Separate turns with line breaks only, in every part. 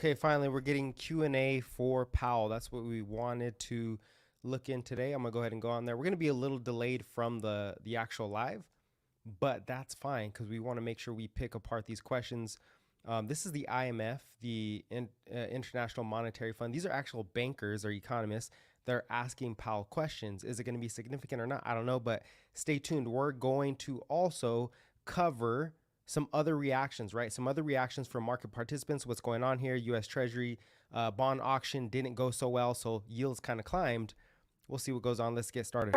Okay, finally, we're getting Q&A for Powell. That's what we wanted to look in today. I'm gonna go ahead and go on there. We're gonna be a little delayed from the actual live, but that's fine because we want to make sure we pick apart these questions. This is the IMF, the International Monetary Fund. These are actual bankers or economists. They're asking Powell questions. Is it going to be significant or not? I don't know, but stay tuned. We're going to also cover some other reactions, right? Some other reactions from market participants. What's going on here? U.S. Treasury bond auction didn't go so well, so yields kind of climbed. We'll see what goes on. Let's get started.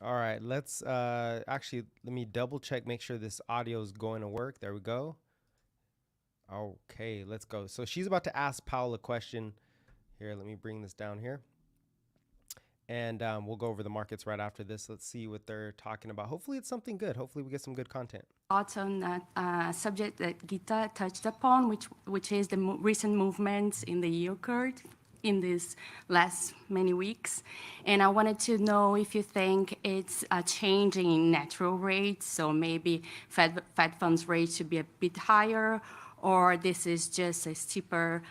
All right, let's actually, let me double check, make sure this audio is going to work. There we go. Okay, let's go. So she's about to ask Powell a question. Here, let me bring this down here. And we'll go over the markets right after this. Let's see what they're talking about. Hopefully it's something good. Hopefully we get some good content.
Thoughts on that subject that Gita touched upon, which is the recent movements in the yield curve in these last many weeks. And I wanted to know if you think it's a changing in natural rates, so maybe Fed funds rates should be a bit higher, or this is just a steeper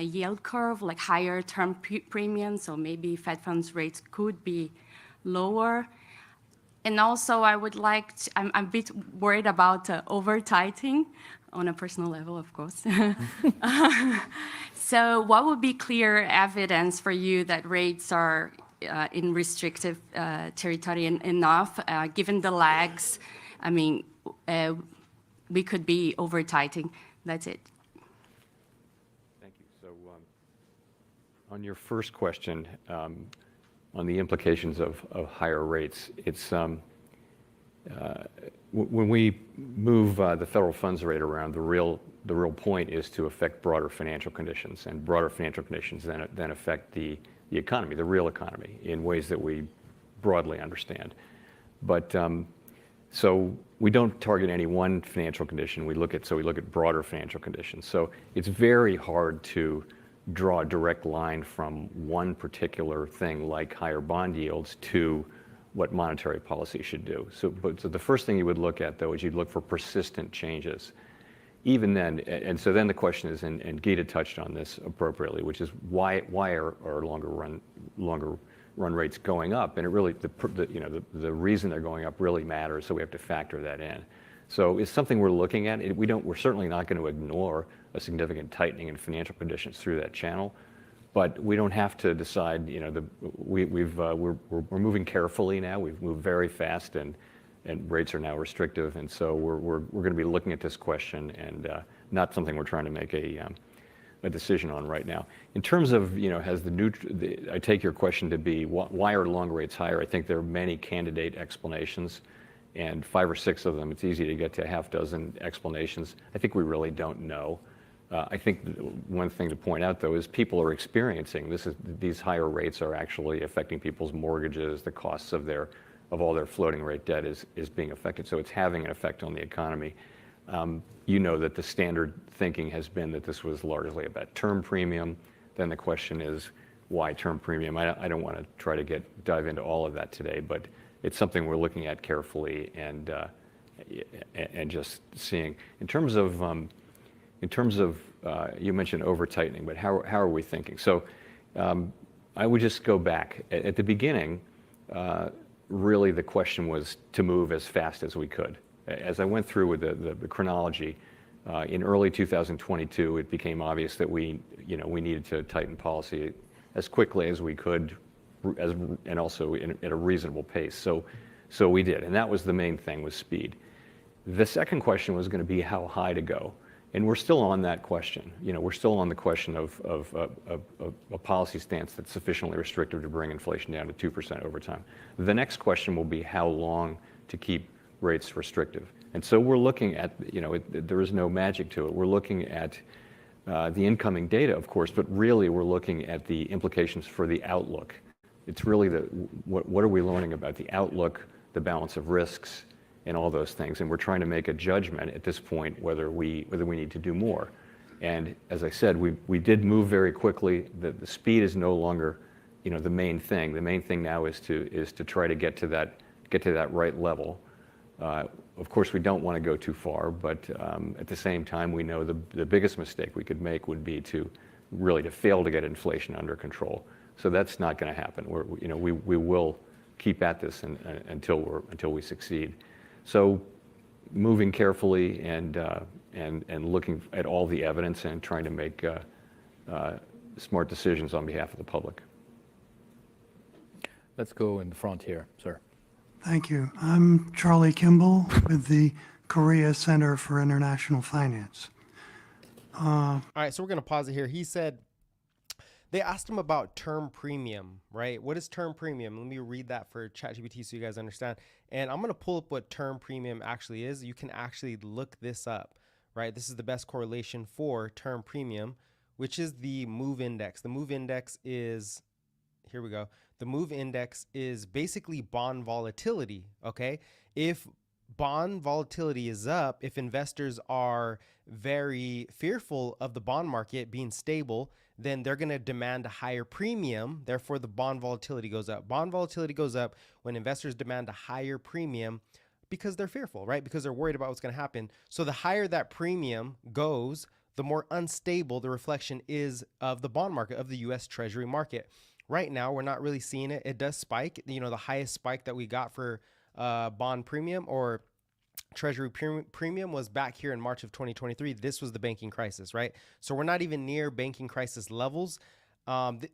yield curve, like higher term premium, so maybe Fed funds rates could be lower. And also, I would like to, I'm a bit worried about over-tightening on a personal level, of course. So what would be clear evidence for you that rates are in restrictive territory enough, given the lags? I mean, we could be over-tightening. That's it.
Thank you. So on your first question, on the implications of higher rates, it's when we move the federal funds rate around, the real point is to affect broader financial conditions, and broader financial conditions then affect the economy, the real economy, in ways that we broadly understand. But so we don't target any one financial condition. We look at broader financial conditions. So it's very hard to draw a direct line from one particular thing like higher bond yields to what monetary policy should do. So the first thing you would look at, though, is you'd look for persistent changes. Even then, and so then the question is, and Gita touched on this appropriately, which is why are longer run rates going up? And it really, the reason they're going up really matters, so we have to factor that in. So it's something we're looking at. We're certainly not going to ignore a significant tightening in financial conditions through that channel, but we don't have to decide. We're moving carefully now. We've moved very fast, and rates are now restrictive, and so we're going to be looking at this question, and not something we're trying to make a decision on right now. In terms of, I take your question to be why are long rates higher? I think there are many candidate explanations, and 5 or 6 of them. It's easy to get to a half dozen explanations. I think we really don't know. I think one thing to point out, though, is people are experiencing these higher rates are actually affecting people's mortgages. The costs of all their floating rate debt is being affected. So it's having an effect on the economy. You know that the standard thinking has been that this was largely about term premium. Then the question is, why term premium? I don't want to try to dive into all of that today, but it's something we're looking at carefully and just seeing. In terms of you mentioned over tightening, but how are we thinking? So I would just go back at the beginning. Really, the question was to move as fast as we could. As I went through with the chronology, in early 2022, it became obvious that we needed to tighten policy as quickly as we could, and also at a reasonable pace. So we did, and that was the main thing, was speed. The second question was going to be how high to go, and we're still on that question. We're still on the question of a policy stance that's sufficiently restrictive to bring inflation down to 2% over time. The next question will be how long to keep rates restrictive. And so we're looking at, there is no magic to it. We're looking at the incoming data, of course, but really we're looking at the implications for the outlook. It's really what are we learning about the outlook, the balance of risks, and all those things. And we're trying to make a judgment at this point whether we need to do more. And as I said, we did move very quickly. The speed is no longer, the main thing. The main thing now is to try to get to that right level. Of course, we don't want to go too far, but at the same time, we know the biggest mistake we could make would be to fail to get inflation under control. So that's not going to happen. We will keep at this until we succeed. So moving carefully and looking at all the evidence and trying to make smart decisions on behalf of the public.
Let's go in the front here, sir.
Thank you. I'm Charlie Kimball with the Korea Center for International Finance.
All right, so we're going to pause it here. He said, they asked him about term premium, right? What is term premium? Let me read that for ChatGPT so you guys understand. And I'm going to pull up what term premium actually is. You can actually look this up, right? This is the best correlation for term premium, which is the MOVE index. The MOVE index is, here we go. The MOVE index is basically bond volatility, okay? If bond volatility is up, if investors are very fearful of the bond market being stable, then they're going to demand a higher premium. Therefore, the bond volatility goes up. Bond volatility goes up when investors demand a higher premium because they're fearful, right? Because they're worried about what's going to happen. So the higher that premium goes, the more unstable the reflection is of the bond market, of the U.S. Treasury market. Right now, we're not really seeing it. It does spike. The highest spike that we got for bond premium or Treasury premium was back here in March of 2023. This was the banking crisis, right? So we're not even near banking crisis levels.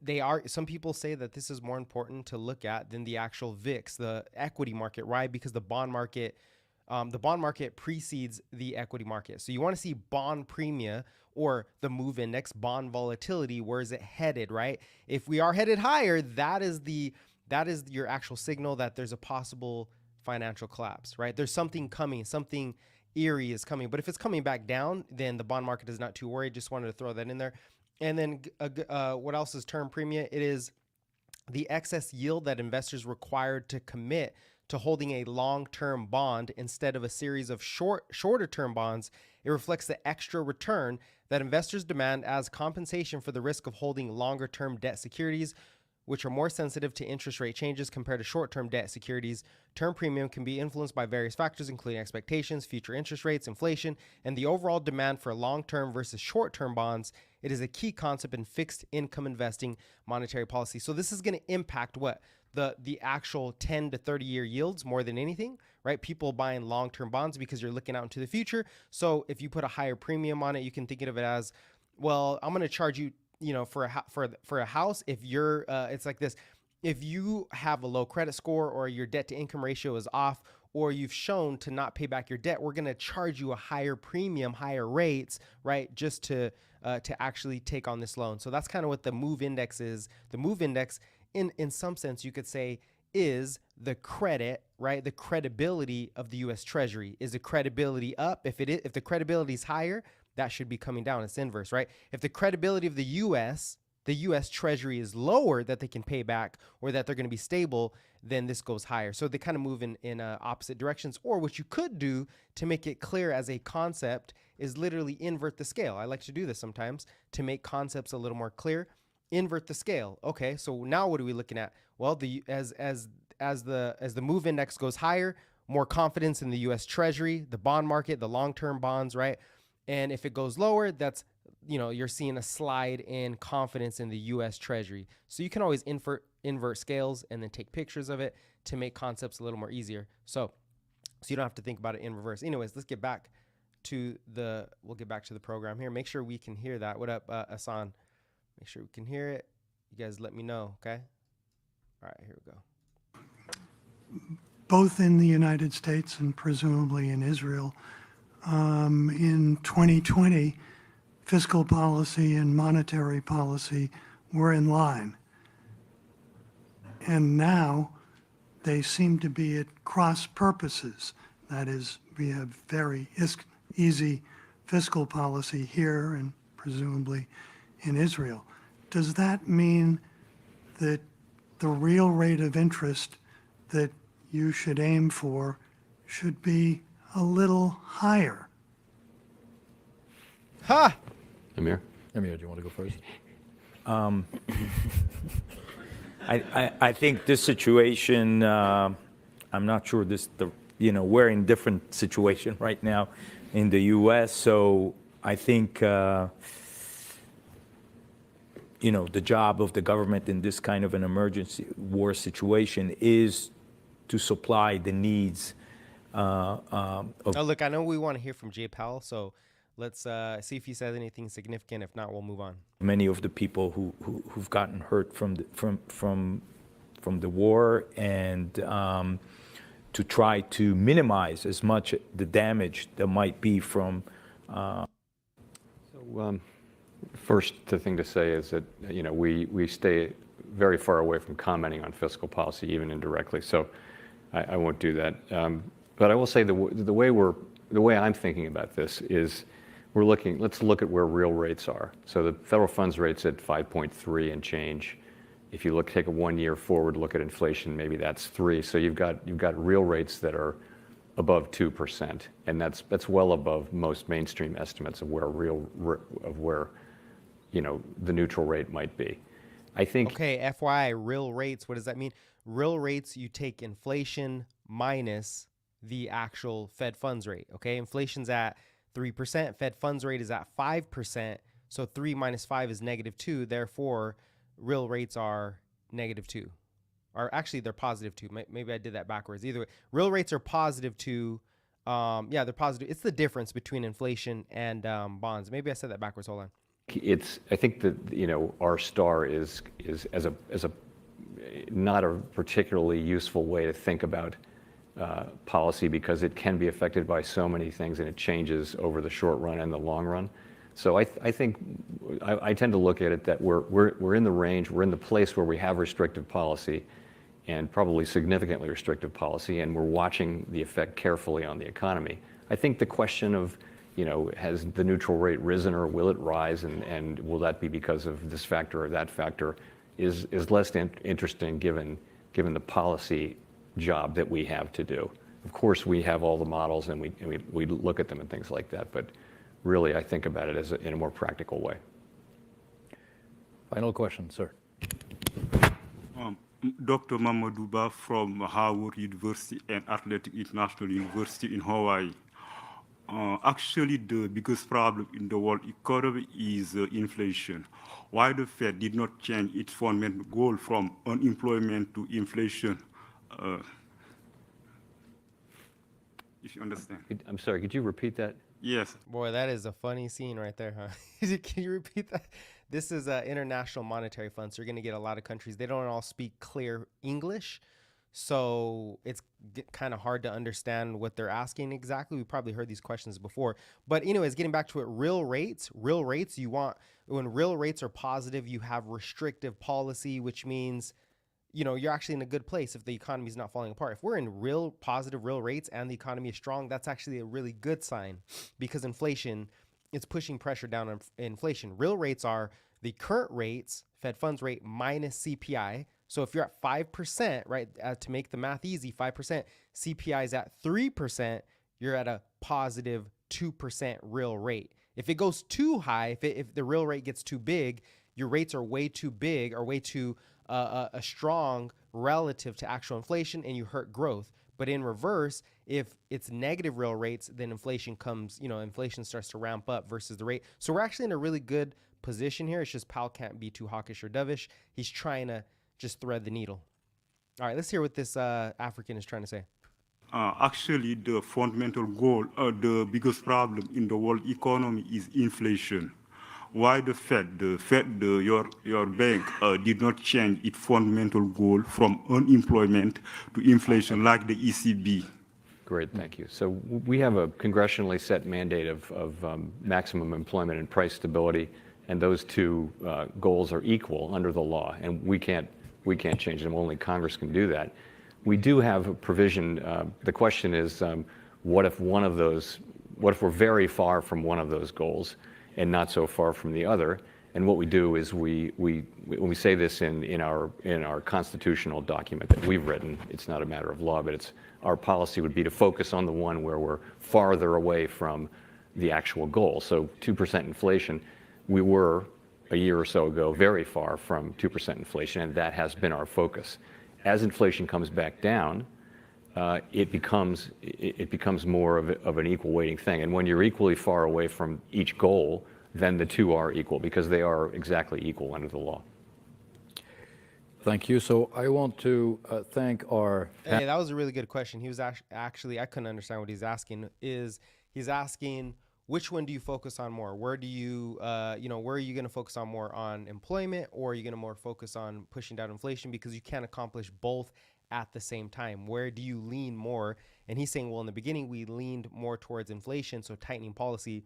They are. Some people say that this is more important to look at than the actual VIX, the equity market, right? Because the bond market precedes the equity market. So you want to see bond premia or the MOVE index, bond volatility. Where is it headed, right? If we are headed higher, that is your actual signal that there's a possible financial collapse, right? There's something coming, something eerie is coming. But if it's coming back down, then the bond market is not too worried. Just wanted to throw that in there. And then what else is term premium? It is the excess yield that investors required to commit to holding a long-term bond instead of a series of shorter-term bonds. It reflects the extra return that investors demand as compensation for the risk of holding longer-term debt securities, which are more sensitive to interest rate changes compared to short-term debt securities. Term premium can be influenced by various factors, including expectations, future interest rates, inflation, and the overall demand for long-term versus short-term bonds. It is a key concept in fixed income investing monetary policy. So this is going to impact what? The actual 10 to 30 year yields more than anything, right? People buying long-term bonds because you're looking out into the future. So if you put a higher premium on it, you can think of it as, well, I'm going to charge you, for a house. If you're, it's like this, if you have a low credit score or your debt to income ratio is off, or you've shown to not pay back your debt, we're going to charge you a higher premium, higher rates, right? Just to actually take on this loan. So that's kind of what the MOVE index is. The MOVE index, in some sense, you could say, is the credit, right? The credibility of the U.S. Treasury. Is the credibility up? If the credibility is higher, that should be coming down. It's inverse, right? If the credibility of the U.S. Treasury is lower, that they can pay back or that they're going to be stable, then this goes higher. So they kind of move in opposite directions. Or what you could do to make it clear as a concept is literally invert the scale. I like to do this sometimes to make concepts a little more clear. Invert the scale. Okay, so now what are we looking at? Well, as the MOVE index goes higher, more confidence in the U.S. Treasury, the bond market, the long-term bonds, right? And if it goes lower, that's, you're seeing a slide in confidence in the U.S. Treasury. So you can always invert scales and then take pictures of it to make concepts a little more easier. So you don't have to think about it in reverse. Anyways, let's get back to we'll get back to the program here. Make sure we can hear that. What up, Asan? Make sure we can hear it. You guys let me know, okay? All right, here we go.
Both in the United States and presumably in Israel, in 2020, fiscal policy and monetary policy were in line. And now they seem to be at cross purposes. That is, we have very easy fiscal policy here and presumably in Israel. Does that mean that the real rate of interest that you should aim for should be a little higher?
Ha!
Amir?
Amir, do you want to go first?
I think this situation, I'm not sure we're in different situation right now in the U.S. So I think, the job of the government in this kind of an emergency war situation is to supply the needs of
Oh, look, I know we want to hear from Jay Powell, so let's see if he says anything significant. If not, we'll move on.
many of the people who've gotten hurt from the war, and to try to minimize as much the damage that might be from.
First, the thing to say is that we stay very far away from commenting on fiscal policy, even indirectly. So I won't do that. But I will say the way I'm thinking about this is let's look at where real rates are. So the federal funds rate's at 5.3 and change. If you take a 1 year forward look at inflation, maybe that's 3. So you've got real rates that are above 2%, and that's well above most mainstream estimates of where the neutral rate might be. I think.
Okay, FYI, real rates. What does that mean? Real rates, you take inflation minus the actual Fed funds rate. Okay, inflation's at 3%. Fed funds rate is at 5%. So 3 minus 5 is -2. Therefore, real rates are -2. Or actually, they're +2. Maybe I did that backwards. Either way, real rates are +2. Yeah, they're positive. It's the difference between inflation and bonds. Maybe I said that backwards. Hold on.
I think that our star is as a not a particularly useful way to think about policy, because it can be affected by so many things and it changes over the short run and the long run. So I think I tend to look at it that we're in the range, we're in the place where we have restrictive policy, and probably significantly restrictive policy, and we're watching the effect carefully on the economy. I think the question of, has the neutral rate risen or will it rise, and will that be because of this factor or that factor, is less interesting given the policy job that we have to do. Of course, we have all the models and we look at them and things like that, but really I think about it in a more practical way.
Final question, sir.
Dr. Mamadou Ba from Howard University and Athletic International University in Hawaii. Actually, the biggest problem in the world economy is inflation. Why the Fed did not change its fundamental goal from unemployment to inflation? If you understand.
I'm sorry, could you repeat that?
Yes.
Boy, that is a funny scene right there, huh? Can you repeat that? This is International Monetary Fund, so you're going to get a lot of countries. They don't all speak clear English, so it's kind of hard to understand what they're asking exactly. We probably heard these questions before. But anyways, getting back to it, real rates, when real rates are positive, you have restrictive policy, which means, you're actually in a good place if the economy is not falling apart. If we're in real positive real rates and the economy is strong, that's actually a really good sign, because inflation, it's pushing pressure down on inflation. Real rates are the current rates, Fed funds rate minus CPI. So if you're at 5%, right, to make the math easy, 5%, CPI is at 3%, you're at a positive 2% real rate. If it goes too high, if the real rate gets too big, your rates are way too big or way too strong relative to actual inflation, and you hurt growth. But in reverse, if it's negative real rates, then inflation starts to ramp up versus the rate. So we're actually in a really good position here. It's just Powell can't be too hawkish or dovish. He's trying to just thread the needle. All right, let's hear what this African is trying to say.
Actually, the fundamental goal, the biggest problem in the world economy is inflation. Why the Fed, your bank, did not change its fundamental goal from unemployment to inflation like the ECB?
Great, thank you. So we have a congressionally set mandate of maximum employment and price stability, and those two goals are equal under the law, and we can't change them. Only Congress can do that. We do have a provision. The question is, what if we're very far from one of those goals and not so far from the other? And what we do is when we say this in our constitutional document that we've written, it's not a matter of law, but our policy would be to focus on the one where we're farther away from the actual goal. So 2% inflation, we were a year or so ago very far from 2% inflation, and that has been our focus. As inflation comes back down, it becomes more of an equal weighting thing. And when you're equally far away from each goal, then the two are equal because they are exactly equal under the law.
Thank you. So I want to thank our
Hey, that was a really good question. He was actually, I couldn't understand what he's asking. He's asking, which one do you focus on more? Where do you, where are you going to focus on more, on employment, or are you going to more focus on pushing down inflation? Because you can't accomplish both at the same time. Where do you lean more? And he's saying, well, in the beginning, we leaned more towards inflation, so tightening policy.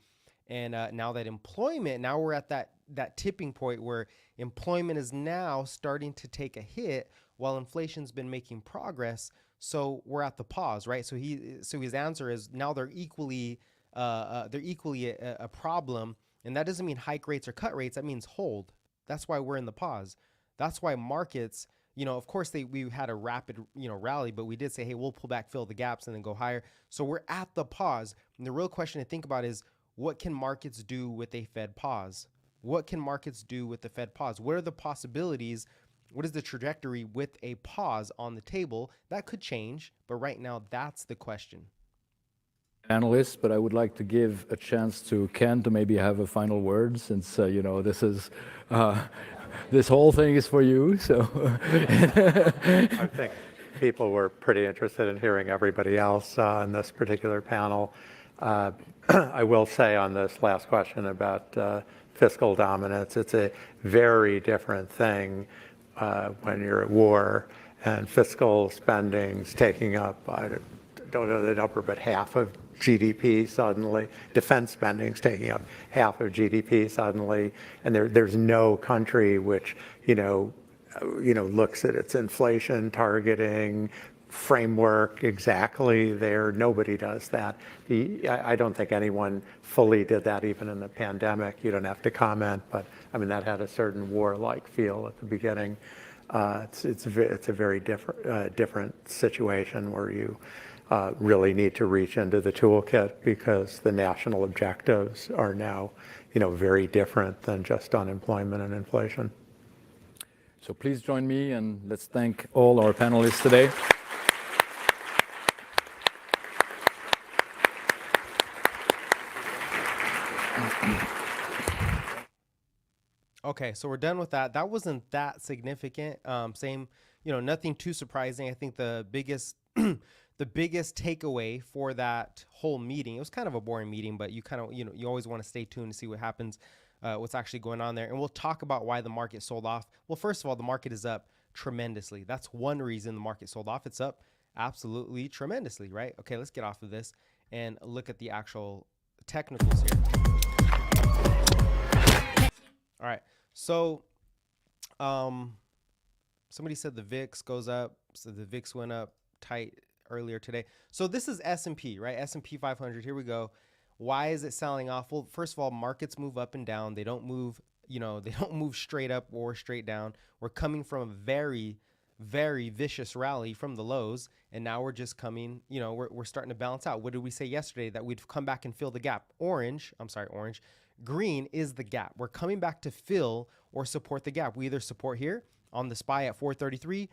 And now that employment, now we're at that tipping point where employment is now starting to take a hit while inflation's been making progress. So we're at the pause, right? So his answer is now they're equally a problem, and that doesn't mean hike rates or cut rates. That means hold. That's why we're in the pause. That's why markets, of course we had a rapid, rally, but we did say, hey, we'll pull back, fill the gaps, and then go higher. So we're at the pause. And the real question to think about is, what can markets do with a Fed pause? What can markets do with the Fed pause? What are the possibilities? What is the trajectory with a pause on the table? That could change, but right now that's the question.
panelists, but I would like to give a chance to Ken to maybe have a final word, since this is this whole thing is for you. So
I think people were pretty interested in hearing everybody else on this particular panel. I will say on this last question about fiscal dominance, it's a very different thing when you're at war and fiscal spending's taking up, I don't know the number, but half of GDP suddenly. Defense spending's taking up half of GDP suddenly, and there's no country which looks at its inflation targeting framework exactly there. Nobody does that. I don't think anyone fully did that even in the pandemic. You don't have to comment, but I mean that had a certain war-like feel at the beginning. It's a very different situation where you really need to reach into the toolkit because the national objectives are now, very different than just unemployment and inflation.
So please join me and let's thank all our panelists today.
Okay, so we're done with that. That wasn't that significant. Same, nothing too surprising. I think the biggest the biggest takeaway for that whole meeting, it was kind of a boring meeting, but you kind of, you always want to stay tuned to see what happens, what's actually going on there. And we'll talk about why the market sold off. Well, first of all, the market is up tremendously. That's one reason the market sold off. It's up absolutely tremendously, right? Okay, let's get off of this and look at the actual technicals here. All right. So, somebody said the VIX goes up. So the VIX went up tight earlier today. So this is S&P, right? S&P 500. Here we go. Why is it selling off? Well, first of all, markets move up and down. They don't move, they don't move straight up or straight down. We're coming from a very, very vicious rally from the lows, and now we're just coming, we're starting to balance out. What did we say yesterday? That we'd come back and fill the gap. Orange. Green is the gap. We're coming back to fill or support the gap. We either support here on the SPY at 433,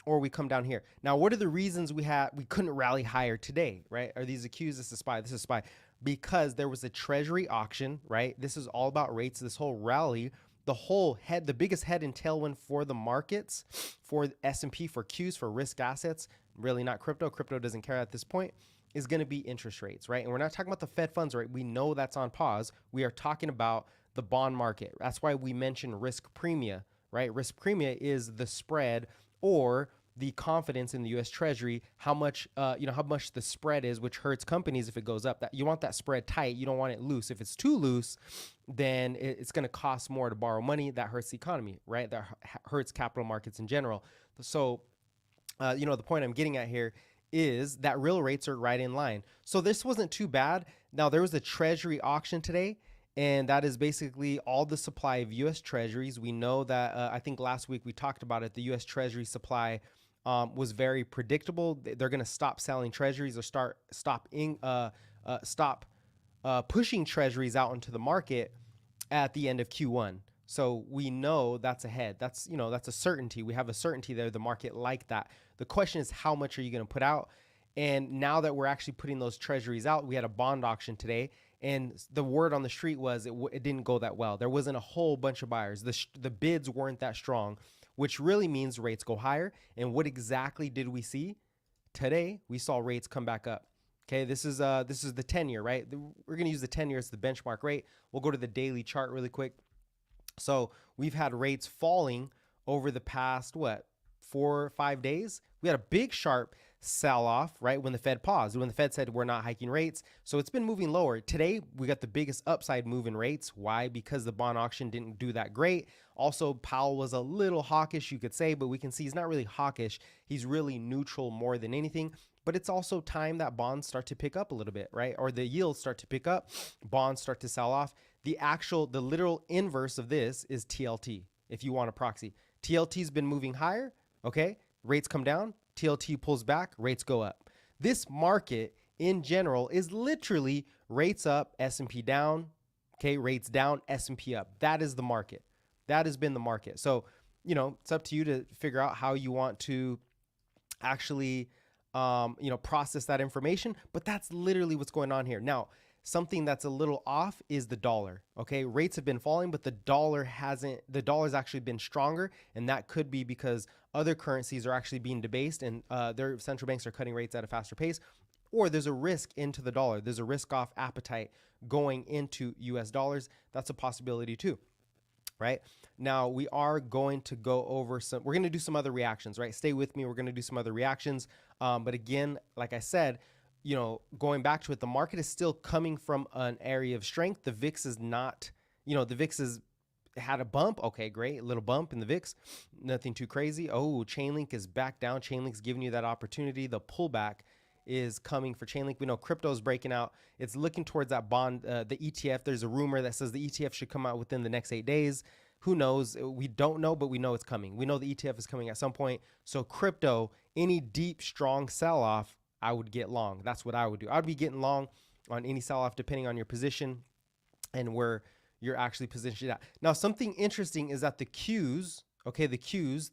or we come down here. Now, what are the reasons we couldn't rally higher today, right? Are these accused? This is SPY. This is SPY. Because there was a treasury auction, right? This is all about rates. This whole rally, the biggest head and tailwind for the markets, for S&P, for Qs, for risk assets, really not crypto. Crypto doesn't care at this point, is going to be interest rates, right? And we're not talking about the Fed funds rate. We know that's on pause. We are talking about the bond market. That's why we mentioned risk premia, right? Risk premia is the spread or the confidence in the U.S. Treasury, how much the spread is, which hurts companies if it goes up. That you want that spread tight. You don't want it loose. If it's too loose, then it's going to cost more to borrow money. That hurts the economy, right? That hurts capital markets in general. So, the point I'm getting at here is that real rates are right in line. So this wasn't too bad. Now, there was a Treasury auction today, and that is basically all the supply of U.S. Treasuries. We know that, I think last week we talked about it, the U.S. Treasury supply was very predictable. They're going to stop selling Treasuries or stop pushing Treasuries out into the market at the end of Q1. So we know that's ahead. That's, that's a certainty. We have a certainty there, the market like that. The question is, how much are you going to put out? And now that we're actually putting those treasuries out, we had a bond auction today, and the word on the street was it didn't go that well. There wasn't a whole bunch of buyers. The bids weren't that strong, which really means rates go higher. And what exactly did we see? Today, we saw rates come back up. Okay, this is the 10-year, right? We're going to use the 10-year as the benchmark rate. We'll go to the daily chart really quick. So we've had rates falling over the past, 4 or 5 days. We had a big sharp sell off, right? When the Fed paused, when the Fed said we're not hiking rates. So it's been moving lower. Today, we got the biggest upside move in rates. Why? Because the bond auction didn't do that great. Also, Powell was a little hawkish, you could say, but we can see he's not really hawkish. He's really neutral more than anything. But it's also time that bonds start to pick up a little bit, right? Or the yields start to pick up, bonds start to sell off. The literal inverse of this is TLT, if you want a proxy. TLT's been moving higher, okay? Rates come down, TLT pulls back, rates go up. This market in general is literally rates up, S&P down, okay? Rates down, S&P up. That is the market. That has been the market. So, it's up to you to figure out how you want to actually, process that information. But that's literally what's going on here. Now, something that's a little off is the dollar. Okay, rates have been falling, but the dollar hasn't. The dollar's actually been stronger, and that could be because other currencies are actually being debased, and their central banks are cutting rates at a faster pace. Or there's a risk into the dollar. There's a risk-off appetite going into U.S. dollars. That's a possibility too. Right now, we are going to go over we're going to do some other reactions, right? Stay with me. We're going to do some other reactions. But again, like I said, going back to it, the market is still coming from an area of strength. The VIX is not, the VIX has had a bump. Okay, great. A little bump in the VIX. Nothing too crazy. Oh, Chainlink is back down. Chainlink's giving you that opportunity. The pullback is coming for Chainlink. We know crypto is breaking out. It's looking towards that bond, the ETF. There's a rumor that says the ETF should come out within the next 8 days. Who knows? We don't know, but we know it's coming. We know the ETF is coming at some point. So crypto, any deep, strong sell-off, I would get long. That's what I would do. I'd be getting long on any sell-off depending on your position and where you're actually positioned at. Now, something interesting is that the Qs,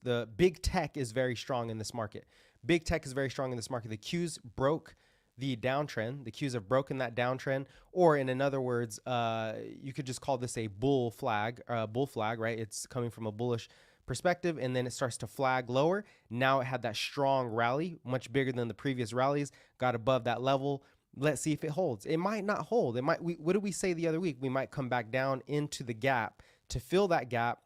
the big tech is very strong in this market. Big tech is very strong in this market. The Qs broke the downtrend. The Qs have broken that downtrend, or in other words, you could just call this a bull flag, right? It's coming from a bullish perspective, and then it starts to flag lower. Now it had that strong rally, much bigger than the previous rallies, got above that level. Let's see if it holds. It might not hold. What did we say the other week? We might come back down into the gap to fill that gap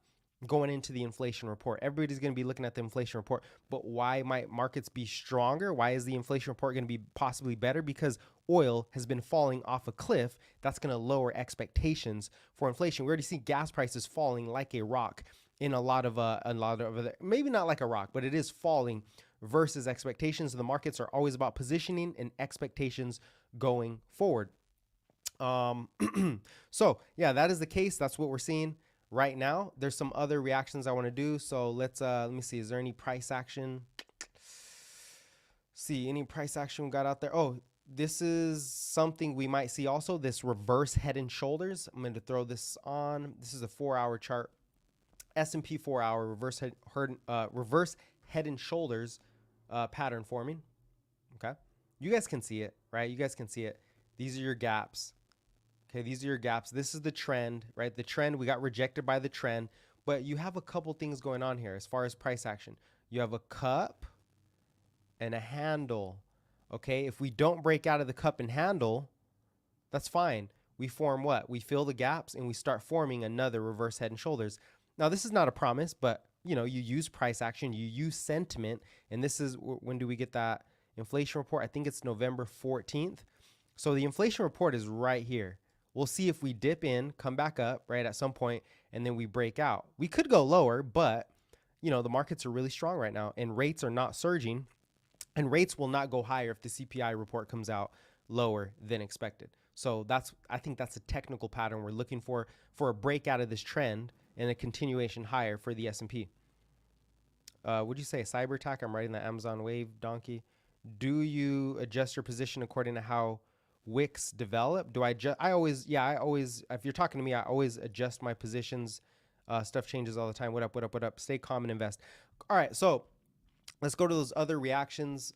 going into the inflation report. Everybody's going to be looking at the inflation report, but why might markets be stronger? Why is the inflation report going to be possibly better? Because oil has been falling off a cliff. That's going to lower expectations for inflation. We already see gas prices falling like a rock in a lot of maybe not like a rock, but it is falling versus expectations. The markets are always about positioning and expectations going forward. So yeah, that is the case. That's what we're seeing right now. There's some other reactions I want to do. So let me see. Is there any price action? See any price action we got out there? Oh, this is something we might see also. This reverse head and shoulders. I'm going to throw this on. This is a 4-hour chart. S&P 4-hour reverse head and shoulders pattern forming. Okay, you guys can see it, right? You guys can see it. These are your gaps. Okay, these are your gaps. This is the trend, right? The trend, we got rejected by the trend, but you have a couple things going on here as far as price action. You have a cup and a handle. Okay, if we don't break out of the cup and handle, that's fine. We form what? We fill the gaps and we start forming another reverse head and shoulders. Now, this is not a promise, but you use price action, you use sentiment, and this is when do we get that inflation report? I think it's November 14th. So the inflation report is right here. We'll see if we dip in, come back up, right, at some point, and then we break out. We could go lower, but the markets are really strong right now, and rates are not surging, and rates will not go higher if the CPI report comes out lower than expected. So I think that's a technical pattern we're looking for a breakout of this trend and a continuation higher for the S&P. Would you say a cyber attack? I'm writing the Amazon Wave donkey. Do you adjust your position according to how wicks develop, do I just, I always, if you're talking to me, I always adjust my positions. Stuff changes all the time. What up, what up, what up? Stay calm and invest. All right. So let's go to those other reactions.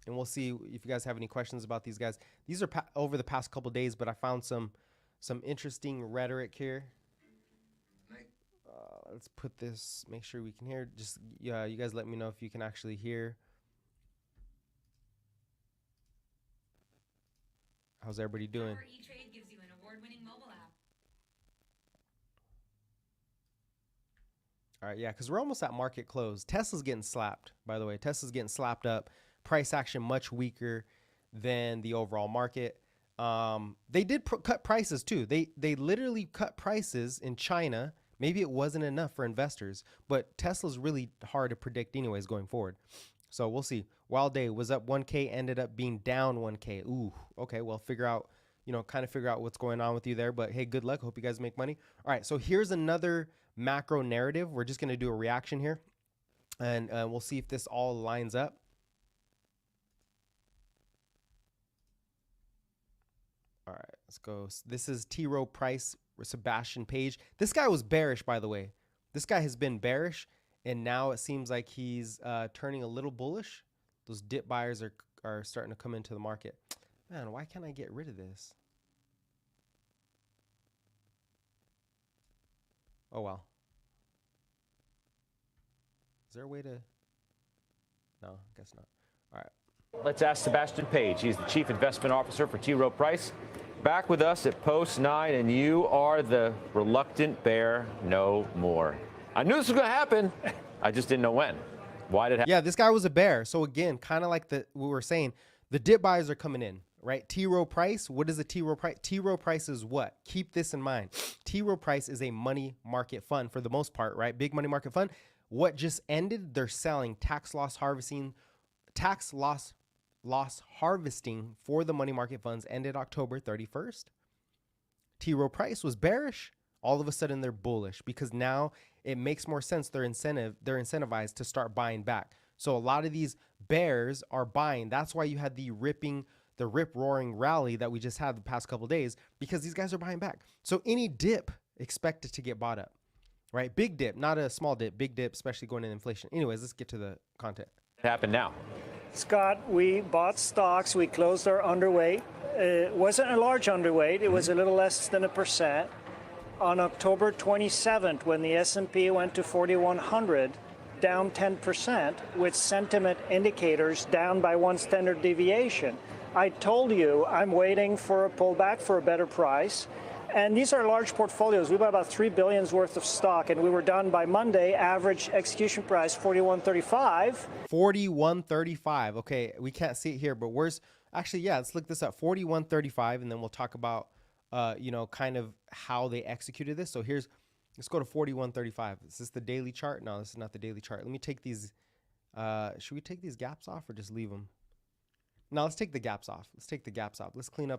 And we'll see if you guys have any questions about these guys. These are over the past couple days, but I found some interesting rhetoric here. Let's put this, make sure we can hear. Just you guys let me know if you can actually hear. How's everybody doing?
E-Trade gives you an award-winning mobile app.
All right, yeah, because we're almost at market close. Tesla's getting slapped, by the way. Tesla's getting slapped up. Price action much weaker than the overall market. They did cut prices too. They literally cut prices in China. Maybe it wasn't enough for investors, but Tesla's really hard to predict anyways going forward. So we'll see. Wild Day was up 1K, ended up being down 1K. Ooh, okay. Well, figure out what's going on with you there. But hey, good luck. Hope you guys make money. All right. So here's another macro narrative. We're just going to do a reaction here, and we'll see if this all lines up. All right, let's go. This is T. Rowe Price, Sebastian Page. This guy was bearish, by the way. This guy has been bearish, and now it seems like he's turning a little bullish. Those dip buyers are starting to come into the market. Man, why can't I get rid of this? Oh, well. Is there a way to? No, I guess not. All right.
Let's ask Sebastian Page. He's the Chief Investment Officer for T. Rowe Price. Back with us at Post 9, and you are the reluctant bear no more. I knew this was going to happen. I just didn't know when. Why did it happen?
Yeah, this guy was a bear. So again, kind of like we were saying, the dip buyers are coming in, right? T. Rowe Price, what is a T. Rowe Price? T. Rowe Price is what? Keep this in mind. T. Rowe Price is a money market fund for the most part, right? Big money market fund. What just ended, they're selling tax loss harvesting for the money market funds ended October 31st. T. Rowe Price was bearish. All of a sudden they're bullish because now it makes more sense. They're incentivized to start buying back. So a lot of these bears are buying. That's why you had the rip-roaring rally that we just had the past couple of days, because these guys are buying back. So any dip expected to get bought up, right? Big dip, not a small dip, big dip, especially going into inflation. Anyways, let's get to the content.
It happened now.
Scott, we bought stocks. We closed our underweight. It wasn't a large underweight. It was a little less than 1%. On October 27th, when the S&P went to 4,100, down 10%, with sentiment indicators down by 1 standard deviation. I told you I'm waiting for a pullback for a better price. And these are large portfolios. We bought about $3 billion worth of stock, and we were done by Monday. Average execution price $41.35.
$41.35. Okay, we can't see it here, but where's actually? Yeah, let's look this up. $41.35, and then we'll talk about, kind of how they executed this. So let's go to $41.35. Is this the daily chart? No, this is not the daily chart. Let me take these. Should we take these gaps off or just leave them? No, let's take the gaps off. Let's take the gaps off. Let's clean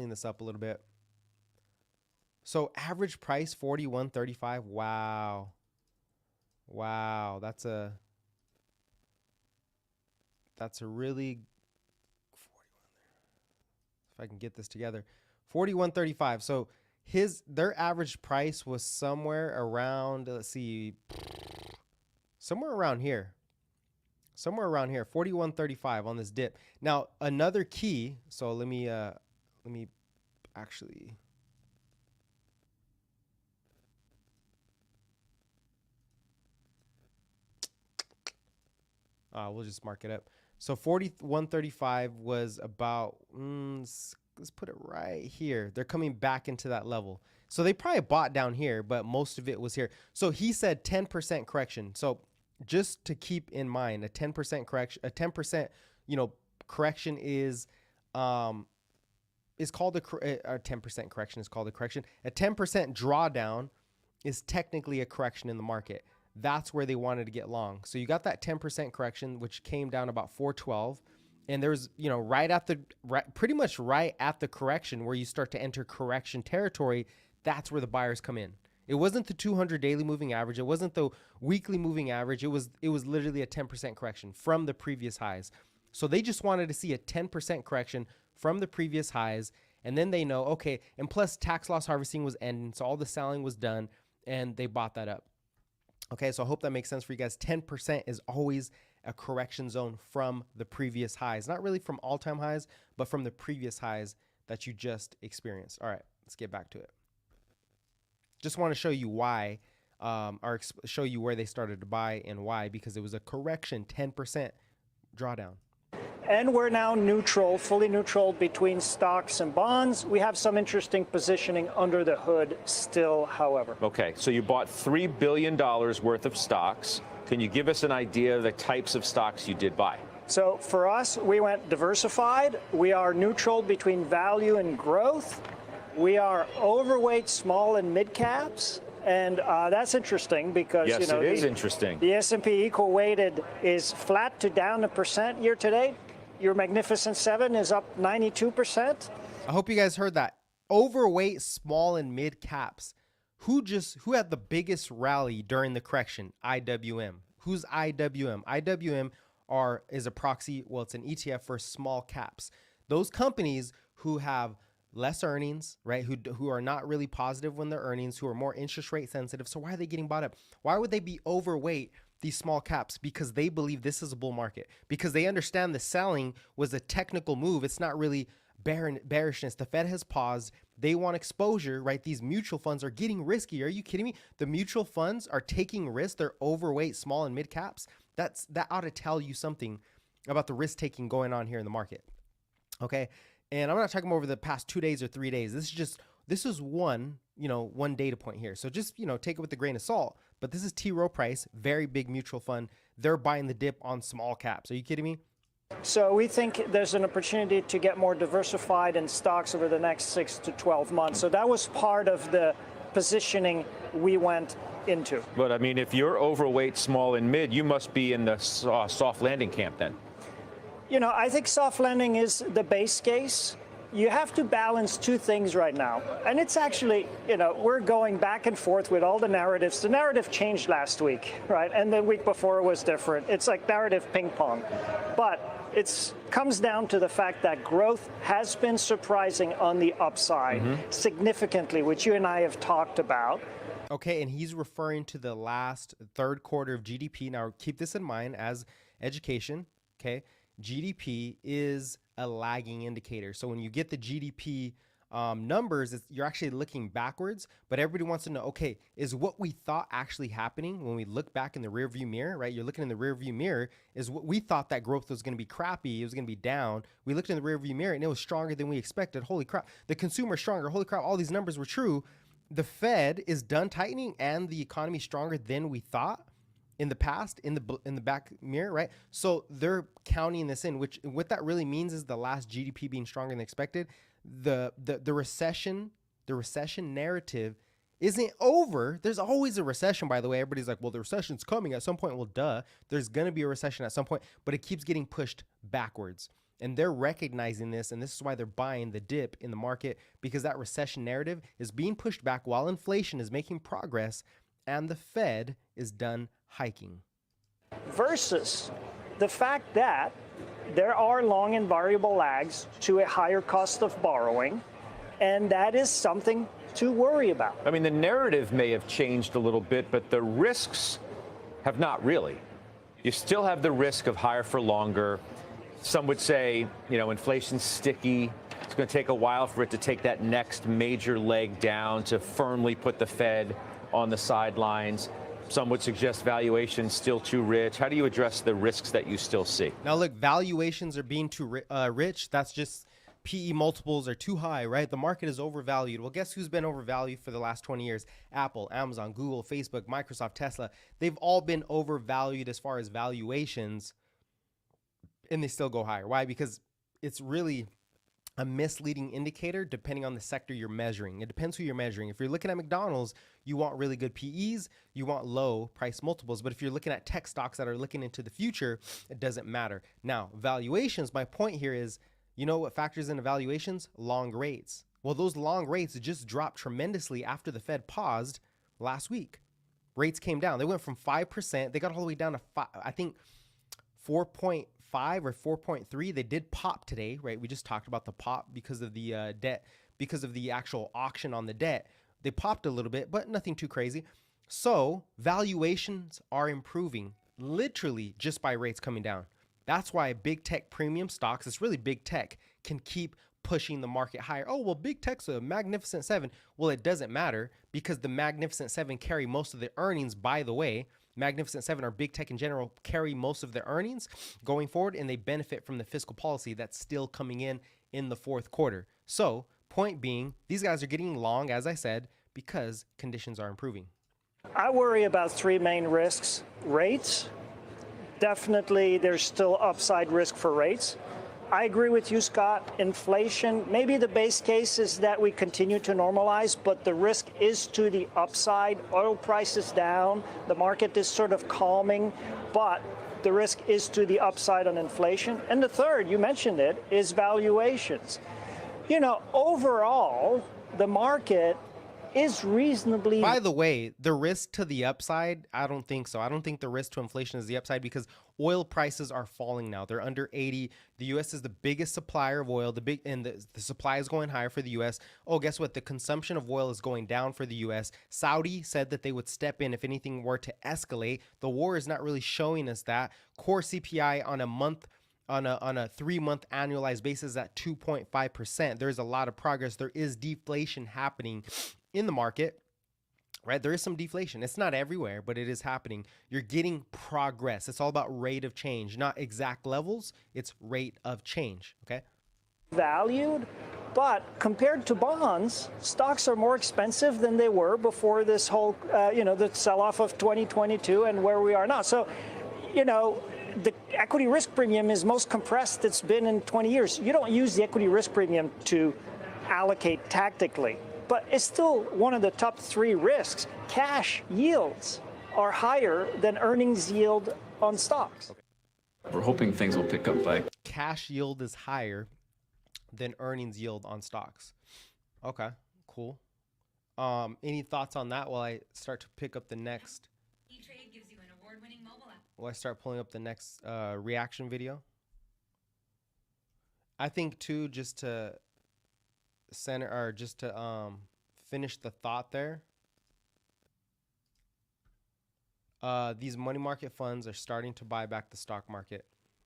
this up a little bit. So average price $41.35. Wow. That's a really 41 there. If I can get this together. $41.35. So their average price was somewhere around, let's see, somewhere around here. $41.35 on this dip. Now, another key, so let me actually, we'll just mark it up. So 41.35 was about, let's put it right here. They're coming back into that level. So they probably bought down here, but most of it was here. So he said 10% correction. So just to keep in mind, a 10% correction, correction is called a 10% correction is called a correction. A 10% drawdown is technically a correction in the market. That's where they wanted to get long. So you got that 10% correction, which came down about 412. And there's, pretty much right at the correction where you start to enter correction territory. That's where the buyers come in. It wasn't the 200 daily moving average. It wasn't the weekly moving average. It was literally a 10% correction from the previous highs. So they just wanted to see a 10% correction from the previous highs. And then they know, okay, and plus tax loss harvesting was ending. So all the selling was done and they bought that up. Okay, so I hope that makes sense for you guys. 10% is always a correction zone from the previous highs. Not really from all-time highs, but from the previous highs that you just experienced. All right, let's get back to it. Just want to show you why, show you where they started to buy and why, because it was a correction, 10% drawdown.
And we're now neutral, fully neutral between stocks and bonds. We have some interesting positioning under the hood still, however.
Okay, so you bought $3 billion worth of stocks. Can you give us an idea of the types of stocks you did buy?
So for us, we went diversified. We are neutral between value and growth. We are overweight small and mid caps. And that's interesting because,
yes, it is interesting.
The S&P equal weighted is flat to down 1% year to date. Your Magnificent Seven is up 92%.
I hope you guys heard that. Overweight small and mid caps. Who had the biggest rally during the correction? IWM. Who's IWM? IWM is a proxy. Well, it's an ETF for small caps. Those companies who have less earnings, right? Who are not really positive when they're earnings, who are more interest rate sensitive. So why are they getting bought up? Why would they be overweight these small caps? Because they believe this is a bull market. Because they understand the selling was a technical move. It's not really bearishness. The Fed has paused. They want exposure, right? These mutual funds are getting risky. Are you kidding me? The mutual funds are taking risks. They're overweight small and mid caps. That ought to tell you something about the risk taking going on here in the market. Okay. And I'm not talking about over the past 2 days or 3 days. This is one data point here. So just, take it with a grain of salt. But this is T. Rowe Price, very big mutual fund. They're buying the dip on small caps. Are you kidding me?
So we think there's an opportunity to get more diversified in stocks over the next 6 to 12 months. So that was part of the positioning we went into.
But I mean, if you're overweight small and mid, you must be in the soft landing camp then.
I think soft landing is the base case. You have to balance two things right now. And it's actually, we're going back and forth with all the narratives. The narrative changed last week, right? And the week before was different. It's like narrative ping pong. But it comes down to the fact that growth has been surprising on the upside significantly, which you and I have talked about.
Okay, and he's referring to the last third quarter of GDP. Now, keep this in mind as education, okay? GDP is a lagging indicator. So when you get the GDP numbers, you're actually looking backwards, but everybody wants to know, okay, is what we thought actually happening when we look back in the rear view mirror, right? You're looking in the rear view mirror, is what we thought that growth was going to be crappy. It was going to be down. We looked in the rear view mirror and it was stronger than we expected. Holy crap. The consumer is stronger. Holy crap. All these numbers were true. The Fed is done tightening and the economy is stronger than we thought in the past, in the back mirror, right? So they're counting this in, which what that really means is the last GDP being stronger than expected. The recession narrative isn't over. There's always a recession, by the way. Everybody's like, well, the recession's coming at some point. Well, duh, there's gonna be a recession at some point, but it keeps getting pushed backwards. And they're recognizing this, and this is why they're buying the dip in the market, because that recession narrative is being pushed back while inflation is making progress and the Fed is done hiking.
Versus the fact that there are long and variable lags to a higher cost of borrowing, and that is something to worry about.
I mean, the narrative may have changed a little bit, but the risks have not really. You still have the risk of higher for longer. Some would say, inflation's sticky. It's going to take a while for it to take that next major leg down to firmly put the Fed on the sidelines. Some would suggest valuation's still too rich. How do you address the risks that you still see?
Now, look, valuations are being too rich. That's just PE multiples are too high, right? The market is overvalued. Well, guess who's been overvalued for the last 20 years? Apple, Amazon, Google, Facebook, Microsoft, Tesla. They've all been overvalued as far as valuations, and they still go higher. Why? Because it's really a misleading indicator depending on the sector you're measuring. It depends who you're measuring. If you're looking at McDonald's, you want really good PEs, you want low price multiples. But if you're looking at tech stocks that are looking into the future, it doesn't matter. Now, valuations, my point here is, you know what factors into valuations? Long rates. Well, those long rates just dropped tremendously after the Fed paused last week. Rates came down. They went from 5%, they got all the way down to 4.5 4.5 or 4.3. They did pop today, right? We just talked about the pop because of the debt, because of the actual auction on the debt. They popped a little bit, but nothing too crazy. So valuations are improving literally just by rates coming down. That's why big tech premium stocks, it's really big tech, can keep pushing the market higher. Oh, well, big tech's a magnificent seven. Well, it doesn't matter because the magnificent seven carry most of the earnings, by the way. Magnificent Seven or big tech in general carry most of their earnings going forward, and they benefit from the fiscal policy that's still coming in the fourth quarter. So, point being, these guys are getting long, as I said, because conditions are improving.
I worry about three main risks. Rates. Definitely, there's still upside risk for rates. I agree with you, Scott. Inflation, maybe the base case is that we continue to normalize, but the risk is to the upside. Oil prices down, the market is sort of calming, but the risk is to the upside on inflation. And the third, you mentioned it, is valuations. You know, overall, the market is reasonably...
By the way, the risk to the upside, I don't think so. I don't think the risk to inflation is the upside because oil prices are falling now. They're under 80. The U.S. is the biggest supplier of oil. The supply is going higher for the U.S. Oh, guess what? The consumption of oil is going down for the U.S. Saudi said that they would step in if anything were to escalate. The war is not really showing us that. Core CPI on a 3-month annualized basis at 2.5%. There's a lot of progress. There is deflation happening in the market, right? There is some deflation. It's not everywhere, but it is happening. You're getting progress. It's all about rate of change, not exact levels. It's rate of change, okay?
Valued, but compared to bonds, stocks are more expensive than they were before this whole, the sell-off of 2022 and where we are now. So, the equity risk premium is most compressed it's been in 20 years. You don't use the equity risk premium to allocate tactically, but it's still one of the top 3 risks. Cash yields are higher than earnings yield on stocks.
We're hoping things will pick up by...
Cash yield is higher than earnings yield on stocks. Okay, cool. Any thoughts on that while I start to pick up the next...
E-Trade gives you an award-winning mobile app.
While I start pulling up the next reaction video? I think, too, just to finish the thought there, these money market funds are starting to buy back the stock market,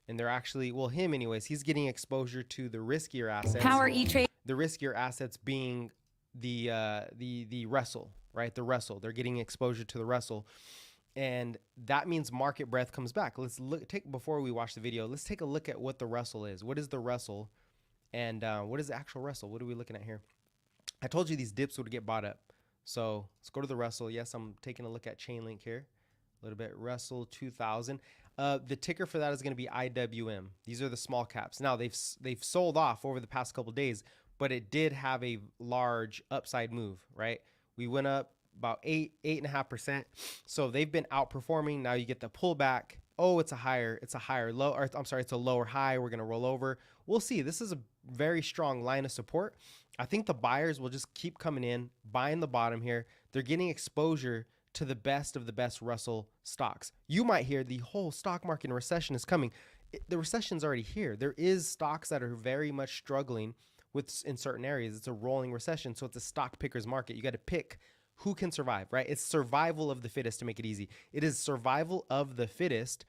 and they're actually, well, him anyways, he's getting exposure to the riskier assets.
Power E-Trade.
The riskier assets being the Russell, right? The Russell. They're getting exposure to the Russell, and that means market breadth comes back. Let's before we watch the video, let's take a look at what the Russell is. What is the Russell? And what is the actual Russell? What are we looking at here? I told you these dips would get bought up. So let's go to the Russell. Yes, I'm taking a look at Chainlink here. A little bit. Russell 2000. The ticker for that is going to be IWM. These are the small caps. Now, they've sold off over the past couple of days, but it did have a large upside move, right? We went up about 8.5%. So they've been outperforming. Now you get the pullback. Oh, it's a higher low, or I'm sorry, it's a lower high. We're going to roll over. We'll see. This is a very strong line of support. I think the buyers will just keep coming in, buying the bottom here. They're getting exposure to the best of the best Russell stocks. You might hear the whole stock market recession is coming. The recession's already here. There is stocks that are very much struggling in certain areas. It's a rolling recession, so it's a stock picker's market. You got to pick who can survive, right? It's survival of the fittest, to make it easy. It is survival of the fittest,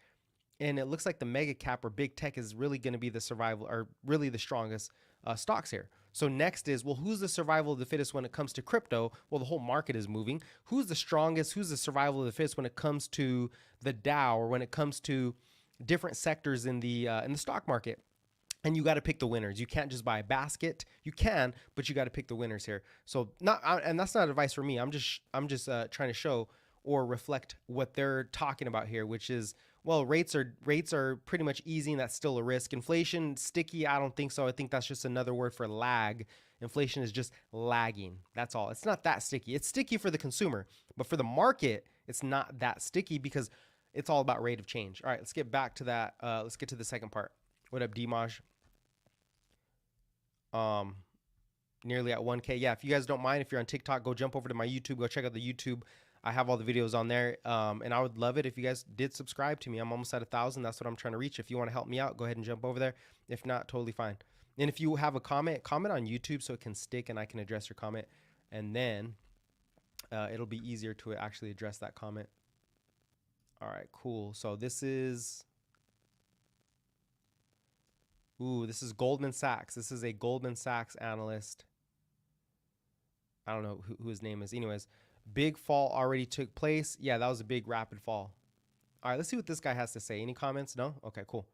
and it looks like the mega cap or big tech is really going to be the survival, or really the strongest stocks here. So next is, well, who's the survival of the fittest when it comes to crypto? Well, the whole market is moving. Who's the strongest? Who's the survival of the fittest when it comes to the Dow, or when it comes to different sectors in the stock market? And you got to pick the winners. You can't just buy a basket. You can, but you got to pick the winners here. So and that's not advice for me. I'm just trying to show or reflect what they're talking about here, which is, well, rates are pretty much easy, and that's still a risk. Inflation, sticky, I don't think so. I think that's just another word for lag. Inflation is just lagging. That's all. It's not that sticky. It's sticky for the consumer, but for the market, it's not that sticky because it's all about rate of change. All right, let's get back to that. Let's get to the second part. What up, Dimaj? Nearly at 1K. Yeah, if you guys don't mind, if you're on TikTok, go jump over to my YouTube. Go check out the YouTube I have all the videos on there. And I would love it if you guys did subscribe to me. I'm almost at 1,000. That's what I'm trying to reach. If you want to help me out, go ahead and jump over there. If not, totally fine. And if you have a comment on YouTube so it can stick and I can address your comment. And then it'll be easier to actually address that comment. All right, cool. So this is Goldman Sachs. This is a Goldman Sachs analyst. I don't know who his name is. Anyways, big fall already took place. Yeah, that was a big rapid fall. All right, let's see what this guy has to say. Any comments? No? Okay, cool.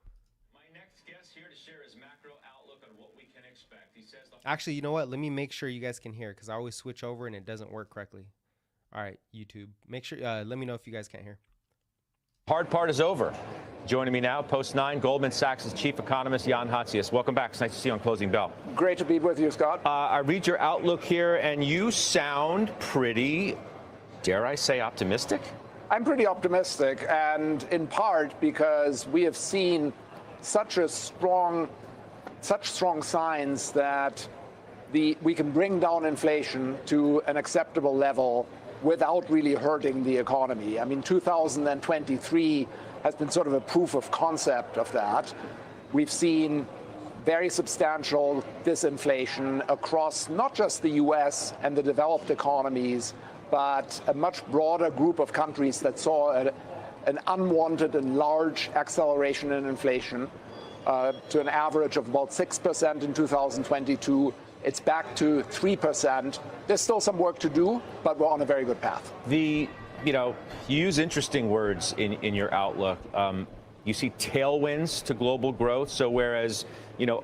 My next guest here to share his macro outlook on what we can expect. He says
Actually, you know what? Let me make sure you guys can hear because I always switch over and it doesn't work correctly. All right, YouTube. Make sure, let me know if you guys can't hear.
hard part is over. Joining me now, Post 9, Goldman Sachs' chief economist, Jan Hatzius. Welcome back. It's nice to see you on Closing Bell.
Great to be with you, Scott.
I read your outlook here, and you sound pretty, dare I say, optimistic?
I'm pretty optimistic, and in part because we have seen such strong signs that we can bring down inflation to an acceptable level without really hurting the economy. I mean, 2023 has been sort of a proof of concept of that. We've seen very substantial disinflation across not just the US and the developed economies, but a much broader group of countries that saw an unwanted and large acceleration in inflation to an average of about 6% in 2022. It's back to 3%. There's still some work to do, but we're on a very good path.
You use interesting words in your outlook. You see tailwinds to global growth. So whereas,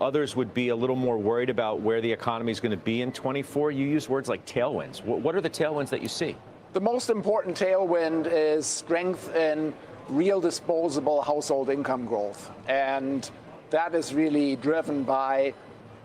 others would be a little more worried about where the economy is going to be in 24, you use words like tailwinds. What are the tailwinds that you see?
The most important tailwind is strength in real disposable household income growth. And that is really driven by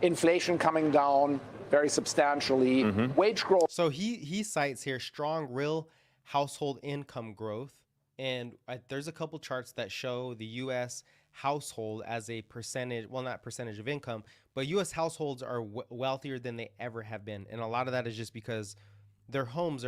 inflation coming down very substantially, wage growth.
So he cites here strong real household income growth. And there's a couple charts that show the U.S. household as a percentage, well, not percentage of income, but U.S. households are wealthier than they ever have been. And a lot of that is just because their homes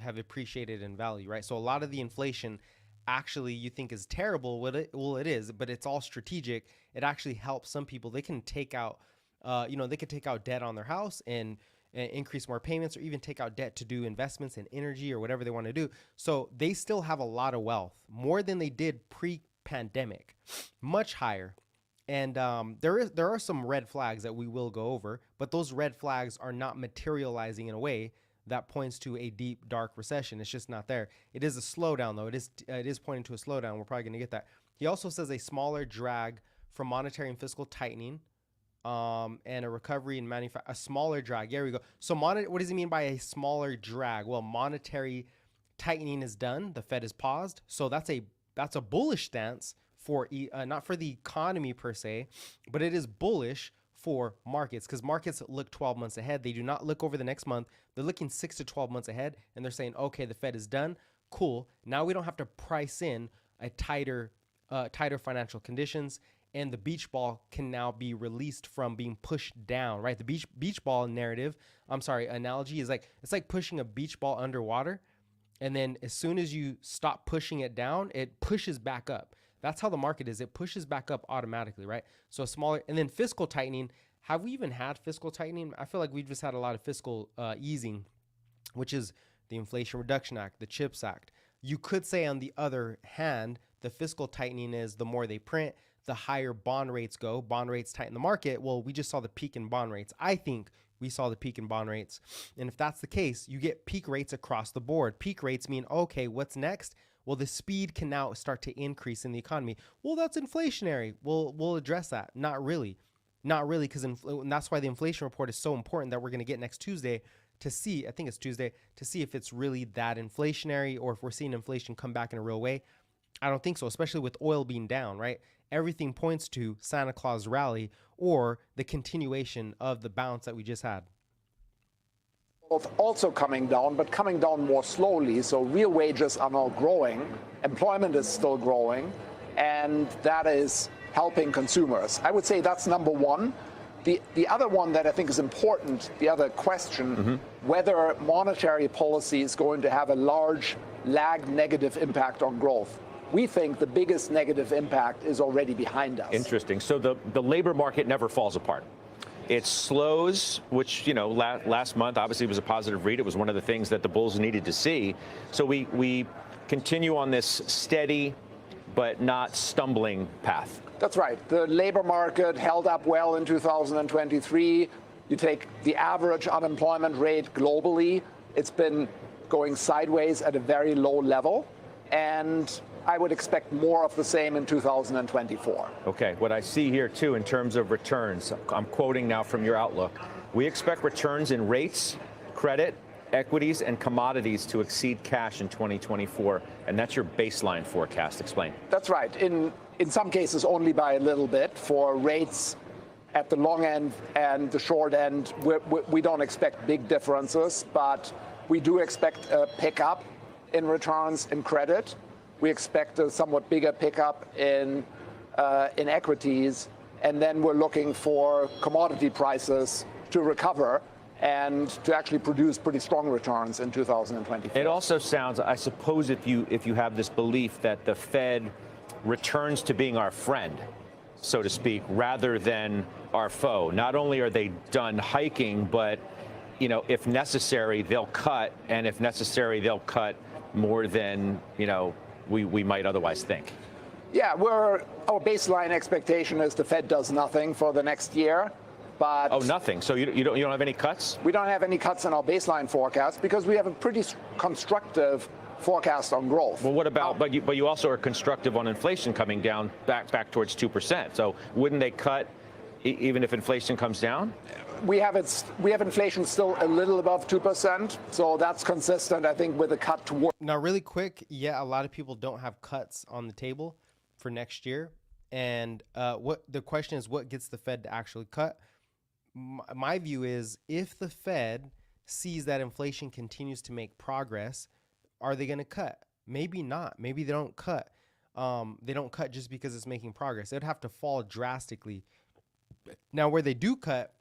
have appreciated in value, right? So a lot of the inflation actually you think is terrible. Well, it is, but it's all strategic. It actually helps some people. They can take out, they could take out debt on their house and increase more payments, or even take out debt to do investments in energy or whatever they want to do. So they still have a lot of wealth, more than they did pre-pandemic, much higher. And there are some red flags that we will go over, but those red flags are not materializing in a way that points to a deep, dark recession. It's just not there. It is a slowdown, though. It is pointing to a slowdown. We're probably going to get that. He also says a smaller drag from monetary and fiscal tightening, and a recovery in a smaller drag. There we go. So what does he mean by a smaller drag? Well, monetary tightening is done. The Fed is paused. So that's a bullish stance for not for the economy per se, but it is bullish for markets, because markets look 12 months ahead. They do not look over the next month. They're looking 6 to 12 months ahead, and they're saying, okay, the Fed is done. Cool. Now we don't have to price in a tighter financial conditions. And the beach ball can now be released from being pushed down, right? The beach ball analogy is it's like pushing a beach ball underwater. And then as soon as you stop pushing it down, it pushes back up. That's how the market is. It pushes back up automatically, right? So a smaller, and then fiscal tightening. Have we even had fiscal tightening? I feel like we've just had a lot of fiscal easing, which is the Inflation Reduction Act, the CHIPS Act. You could say, on the other hand, the fiscal tightening is the more they print, the higher bond rates go. Bond rates tighten the market. Well, we just saw the peak in bond rates. I think we saw the peak in bond rates. And if that's the case, you get peak rates across the board. Peak rates mean, okay, what's next? Well, the speed can now start to increase in the economy. Well, that's inflationary. We'll address that. Not really, because that's why the inflation report is so important that we're going to get next Tuesday to see, I think it's Tuesday, to see if it's really that inflationary or if we're seeing inflation come back in a real way. I don't think so, especially with oil being down, right? Everything points to Santa Claus rally or the continuation of the bounce that we just had.
Also coming down, but coming down more slowly. So real wages are now growing, employment is still growing, and that is helping consumers. I would say that's number one. The other one that I think is important, the other question, whether monetary policy is going to have a large lag negative impact on growth. We think the biggest negative impact is already behind us.
Interesting. So the labor market never falls apart. It slows, which, last month obviously was a positive read. It was one of the things that the bulls needed to see. So we continue on this steady but not stumbling path.
That's right. The labor market held up well in 2023. You take the average unemployment rate globally, it's been going sideways at a very low level. And I would expect more of the same in 2024.
Okay, what I see here too in terms of returns, I'm quoting now from your outlook. We expect returns in rates, credit, equities, and commodities to exceed cash in 2024. And that's your baseline forecast. Explain.
That's right. In some cases, only by a little bit. For rates at the long end and the short end, we don't expect big differences, but we do expect a pickup in returns in credit. We expect a somewhat bigger pickup in equities, and then we're looking for commodity prices to recover and to actually produce pretty strong returns in 2024.
It also sounds, I suppose, if you have this belief that the Fed returns to being our friend, so to speak, rather than our foe. Not only are they done hiking, but if necessary, they'll cut, and if necessary, they'll cut more than we might otherwise think.
Yeah, our baseline expectation is the Fed does nothing for the next year. But
nothing. So you don't have any cuts?
We don't have any cuts in our baseline forecast because we have a pretty constructive forecast on growth.
Well, what about? But you also are constructive on inflation coming down back towards 2%. So wouldn't they cut even if inflation comes down?
We have inflation still a little above 2%, so that's consistent, I think, with a cut toward.
Now, really quick, a lot of people don't have cuts on the table for next year, and what the question is, what gets the Fed to actually cut? My view is, if the Fed sees that inflation continues to make progress, are they going to cut? Maybe not. Maybe they don't cut. They don't cut just because it's making progress. It would have to fall drastically. Now, where they do cut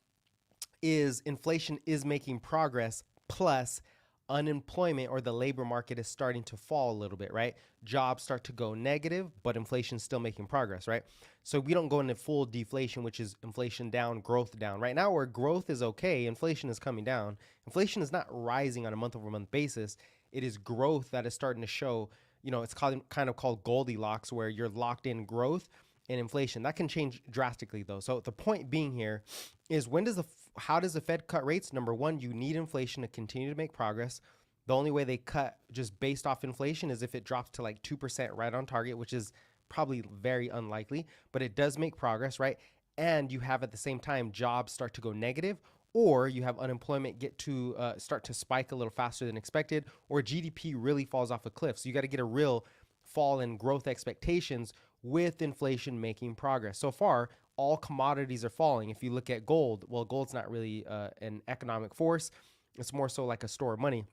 is inflation is making progress, plus unemployment or the labor market is starting to fall a little bit, right? Jobs start to go negative, but inflation's still making progress, right? So we don't go into full deflation, which is inflation down, growth down. Right now, where growth is okay, inflation is coming down. Inflation is not rising on a month-over-month basis. It is growth that is starting to show, it's kind of called Goldilocks, where you're locked in growth and inflation. That can change drastically, though. So the point being here is, how does the Fed cut rates? Number one, you need inflation to continue to make progress. The only way they cut just based off inflation is if it drops to like 2% right on target, which is probably very unlikely, but it does make progress, right? And you have at the same time jobs start to go negative, or you have unemployment start to spike a little faster than expected, or GDP really falls off a cliff. So you got to get a real fall in growth expectations with inflation making progress. So far, all commodities are falling. If you look at gold, well, gold's not really an economic force. It's more so like a store of money.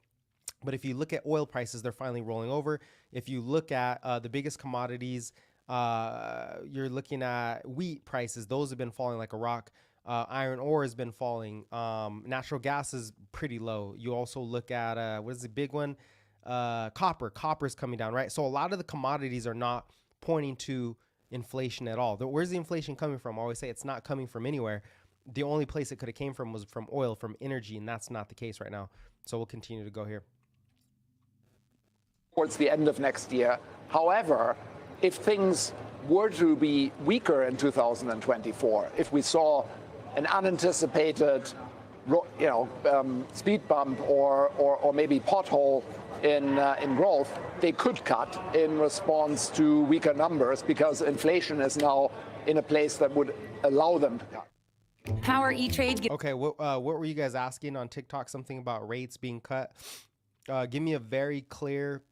But if you look at oil prices, they're finally rolling over. If you look at the biggest commodities, you're looking at wheat prices. Those have been falling like a rock. Iron ore has been falling. Natural gas is pretty low. You also look at, what is the big one? Copper. Copper's coming down, right? So a lot of the commodities are not pointing to inflation at all. Where's the inflation coming from? I always say it's not coming from anywhere. The only place it could have came from was from oil, from energy, and that's not the case right now. So we'll continue to go here.
Towards the end of next year. However, if things were to be weaker in 2024, if we saw an unanticipated speed bump or maybe pothole in growth, they could cut in response to weaker numbers because inflation is now in a place that would allow them to cut.
Power E-Trade.
Okay, what were you guys asking on TikTok? Something about rates being cut. Give me a very clear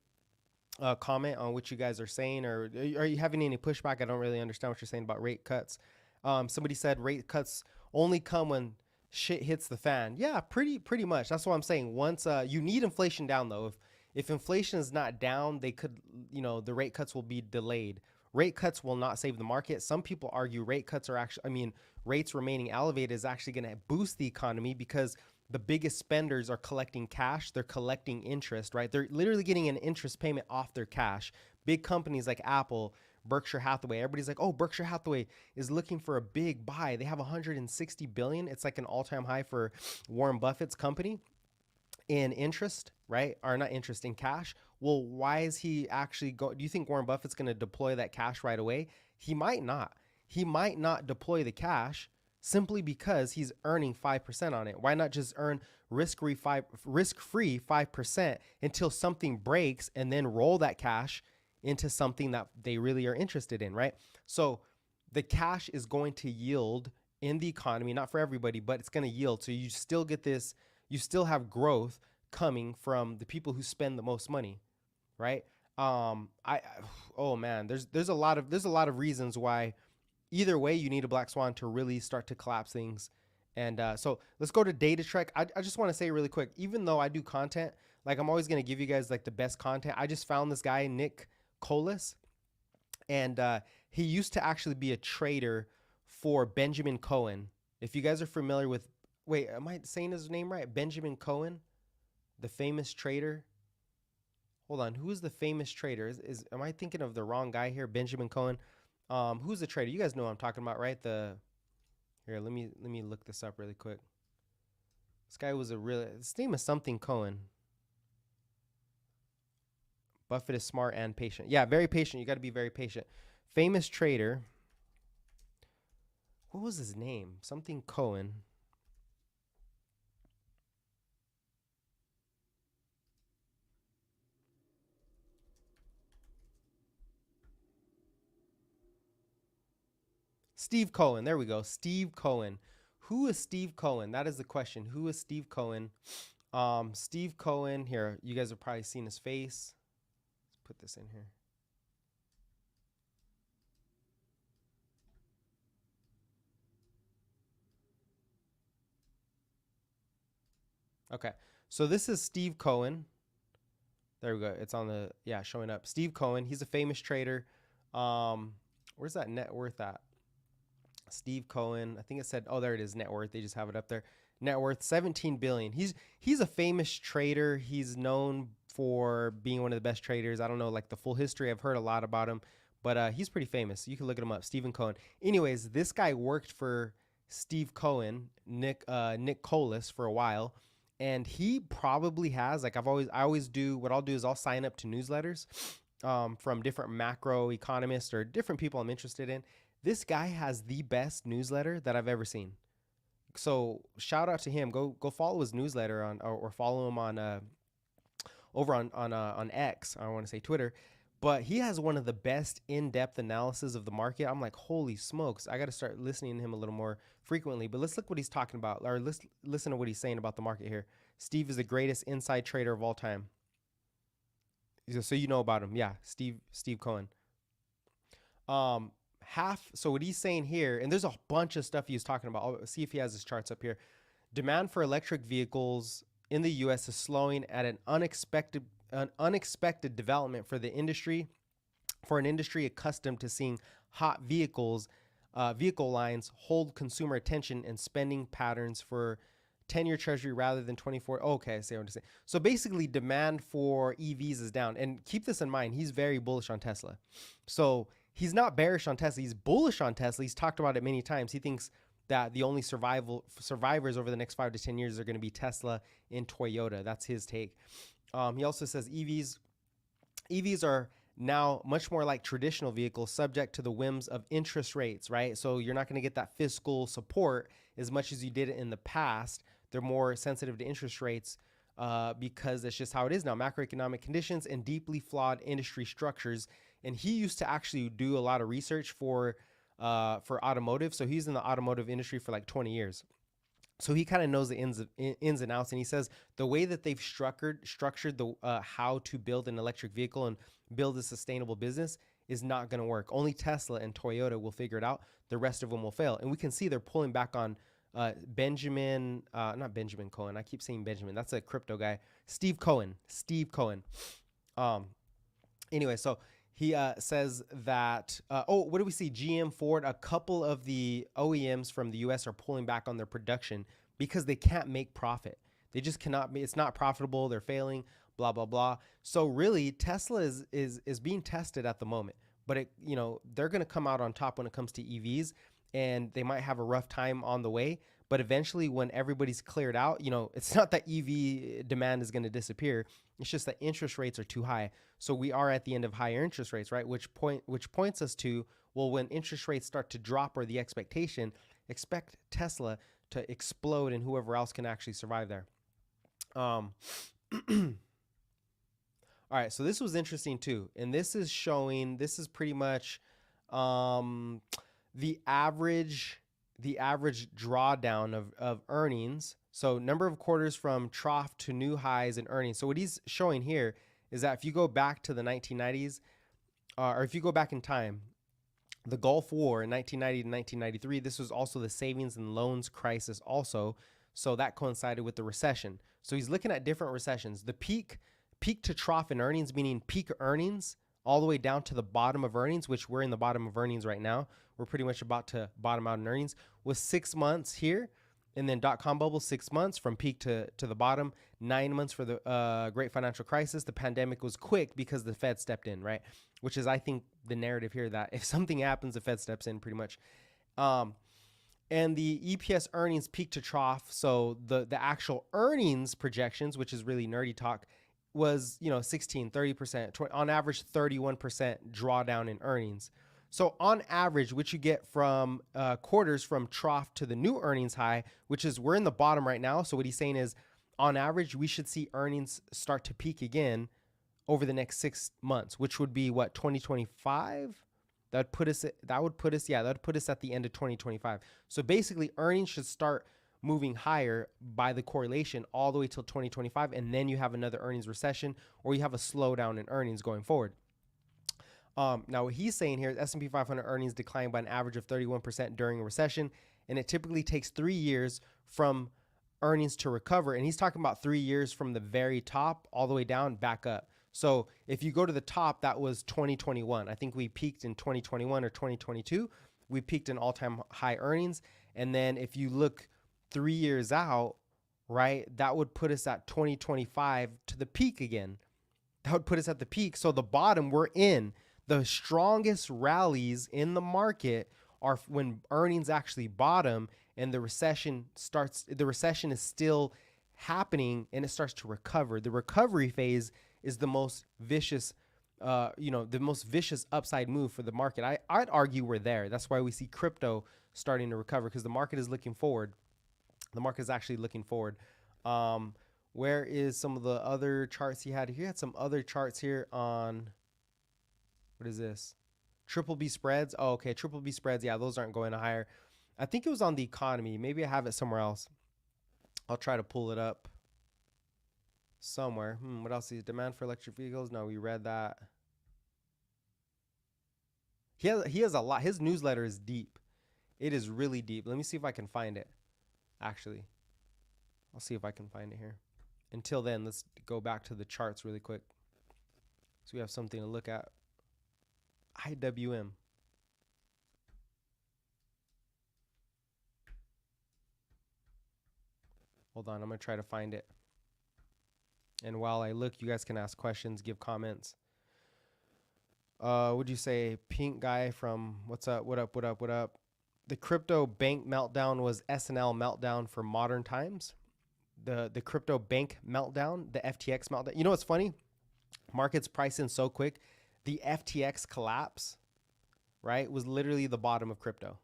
comment on what you guys are saying, or are you having any pushback? I don't really understand what you're saying about rate cuts. Somebody said rate cuts only come when shit hits the fan. Yeah, pretty much. That's what I'm saying. Once you need inflation down, though. If inflation is not down, they could, the rate cuts will be delayed. Rate cuts will not save the market. Some people argue rate cuts are actually, rates remaining elevated is actually going to boost the economy because the biggest spenders are collecting cash. They're collecting interest, right? They're literally getting an interest payment off their cash. Big companies like Apple, Berkshire Hathaway, everybody's like, oh, Berkshire Hathaway is looking for a big buy. They have 160 billion. It's like an all-time high for Warren Buffett's company in interest, right? Or not interest, in cash. Well, why is he actually do you think Warren Buffett's going to deploy that cash right away? He might not. He might not deploy the cash simply because he's earning 5% on it. Why not just earn risk-free 5% until something breaks and then roll that cash into something that they really are interested in, right? So the cash is going to yield in the economy, not for everybody, but it's going to yield. So you still get this, you still have growth coming from the people who spend the most money, right? Oh man, there's a lot of reasons why either way you need a black swan to really start to collapse things. And so let's go to Data Trek. I just want to say really quick, even though I do content, like I'm always going to give you guys like the best content. I just found this guy, Nick Colas, and he used to actually be a trader for Benjamin Cohen. If you guys are familiar with, wait, am I saying his name right? Benjamin Cohen, the famous trader. Hold on, who is the famous trader? Am I thinking of the wrong guy here? Benjamin Cohen. Who's the trader? You guys know what I'm talking about, right? Here, let me look this up really quick. This guy was his name is something Cohen. Buffett is smart and patient. Yeah, very patient. You got to be very patient. Famous trader. What was his name? Something Cohen. Steve Cohen. There we go. Steve Cohen. Who is Steve Cohen? That is the question. Who is Steve Cohen? Steve Cohen. Here, you guys have probably seen his face. Let's put this in here. Okay. So this is Steve Cohen. There we go. It's on the, yeah, showing up. Steve Cohen. He's a famous trader. Where's that net worth at? Steve Cohen. I think it said, oh, there it is, net worth. They just have it up there. Net worth 17 billion. He's a famous trader. He's known for being one of the best traders. I don't know like the full history. I've heard a lot about him, but he's pretty famous. You can look him up, Stephen Cohen. Anyways, this guy worked for Steve Cohen, Nick Colas, for a while, and he probably has, like I always do, what I'll do is I'll sign up to newsletters from different macro economists or different people I'm interested in. This guy has the best newsletter that I've ever seen. So shout out to him. Go follow his newsletter on or follow him on over on X. I want to say Twitter, but he has one of the best in-depth analysis of the market. I'm like, holy smokes! I got to start listening to him a little more frequently. But let's look what he's talking about, or let's listen to what he's saying about the market here. Steve is the greatest inside trader of all time. So you know about him, yeah, Steve Cohen. So what he's saying here, and there's a bunch of stuff he's talking about. I'll see if he has his charts up here. Demand for electric vehicles in the U.S. is slowing at an unexpected development for the industry, for an industry accustomed to seeing hot vehicle lines hold consumer attention and spending patterns for 10-year treasury rather than 24. Okay, I see what I'm saying. So basically demand for EVs is down. And keep this in mind, he's very bullish on Tesla. So he's not bearish on Tesla. He's bullish on Tesla. He's talked about it many times. He thinks that the only survivors over the next 5 to 10 years are going to be Tesla and Toyota. That's his take. He also says EVs are now much more like traditional vehicles, subject to the whims of interest rates, right? So you're not going to get that fiscal support as much as you did in the past. They're more sensitive to interest rates because that's just how it is now. Macroeconomic conditions and deeply flawed industry structures. And he used to actually do a lot of research for automotive. So he's in the automotive industry for like 20 years. So he kind of knows the ins and outs. And he says the way that they've structured the how to build an electric vehicle and build a sustainable business is not going to work. Only Tesla and Toyota will figure it out. The rest of them will fail. And we can see they're pulling back on not Benjamin Cohen. I keep saying Benjamin. That's a crypto guy. Steve Cohen. Anyway, so He says that, what do we see? GM, Ford, a couple of the OEMs from the US are pulling back on their production because they can't make profit. They just cannot be, it's not profitable. They're failing, blah, blah, blah. So really Tesla is being tested at the moment, but they're going to come out on top when it comes to EVs, and they might have a rough time on the way. But eventually when everybody's cleared out, it's not that EV demand is going to disappear. It's just that interest rates are too high. So we are at the end of higher interest rates, right? Which points us to, well, when interest rates start to drop, or the expectation, expect Tesla to explode and whoever else can actually survive there. All right, so this was interesting too. And this is pretty much the average drawdown of earnings. So number of quarters from trough to new highs in earnings. So what he's showing here is that if you go back to the 1990s, or if you go back in time, the Gulf War in 1990 to 1993, this was also the savings and loans crisis also. So that coincided with the recession. So he's looking at different recessions. The peak to trough in earnings, meaning peak earnings all the way down to the bottom of earnings, which we're in the bottom of earnings right now. We're pretty much about to bottom out in earnings, was 6 months here. And then dot-com bubble, 6 months from peak to the bottom, 9 months for the great financial crisis. The pandemic was quick because the Fed stepped in, right? Which is, I think, the narrative here, that if something happens, the Fed steps in pretty much. And the EPS earnings peak to trough, so the actual earnings projections, which is really nerdy talk, was 16, 30%, on average 31% drawdown in earnings. So on average, which you get from quarters from trough to the new earnings high, which is, we're in the bottom right now. So what he's saying is, on average, we should see earnings start to peak again over the next 6 months, which would be what, 2025? That would put us at the end of 2025. So basically earnings should start moving higher by the correlation all the way till 2025. And then you have another earnings recession, or you have a slowdown in earnings going forward. Now what he's saying here is S&P 500 earnings declined by an average of 31% during a recession. And it typically takes 3 years from earnings to recover. And he's talking about 3 years from the very top all the way down back up. So if you go to the top, that was 2021. I think we peaked in 2021 or 2022. We peaked in all-time high earnings. And then if you look 3 years out, right, that would put us at 2025 to the peak again. That would put us at the peak. So the bottom we're in, the strongest rallies in the market are when earnings actually bottom and the recession starts. The recession is still happening and it starts to recover. The recovery phase is the most vicious, the most vicious upside move for the market. I'd argue we're there. That's why we see crypto starting to recover, because the market is looking forward. The market is actually looking forward. Where is some of the other charts he had? He had some other charts here on, what is this? Triple B spreads. Oh, okay. Triple B spreads. Yeah, those aren't going higher. I think it was on the economy. Maybe I have it somewhere else. I'll try to pull it up somewhere. What else is demand for electric vehicles? No, we read that. He has a lot. His newsletter is deep. It is really deep. Let me see if I can find it. Actually, I'll see if I can find it here. Until then, let's go back to the charts really quick, so we have something to look at. IWM. Hold on, I'm gonna try to find it. And while I look, you guys can ask questions, give comments. Would you say pink guy from what's up? What up? What up? What up? The crypto bank meltdown was SNL meltdown for modern times. The crypto bank meltdown, the FTX meltdown. You know what's funny? Markets price in so quick. The FTX collapse, right, was literally the bottom of crypto.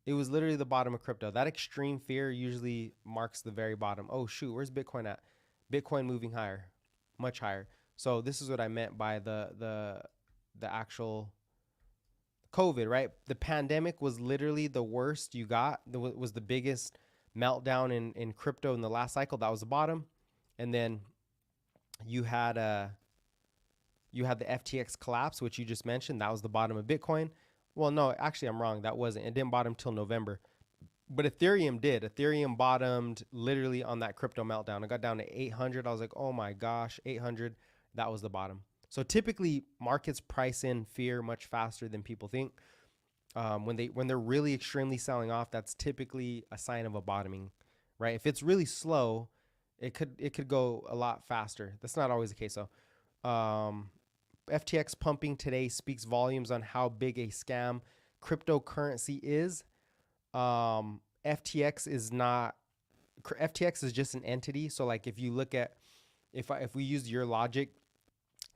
It was literally the bottom of crypto. That extreme fear usually marks the very bottom. Oh shoot, where's Bitcoin at? Bitcoin moving higher, much higher. So this is what I meant by the actual COVID, right? The pandemic was literally the worst you got. It was the biggest meltdown in crypto in the last cycle. That was the bottom. And then you had the FTX collapse, which you just mentioned. That was the bottom of Bitcoin. Well, no, actually I'm wrong. That wasn't. It didn't bottom till November. But Ethereum did. Ethereum bottomed literally on that crypto meltdown. It got down to 800. I was like, oh my gosh, 800. That was the bottom. So typically markets price in fear much faster than people think. When they're really extremely selling off, that's typically a sign of a bottoming, right? If it's really slow, it could go a lot faster. That's not always the case though. FTX pumping today speaks volumes on how big a scam cryptocurrency is. FTX is not. FTX is just an entity. So like if you look at if we use your logic,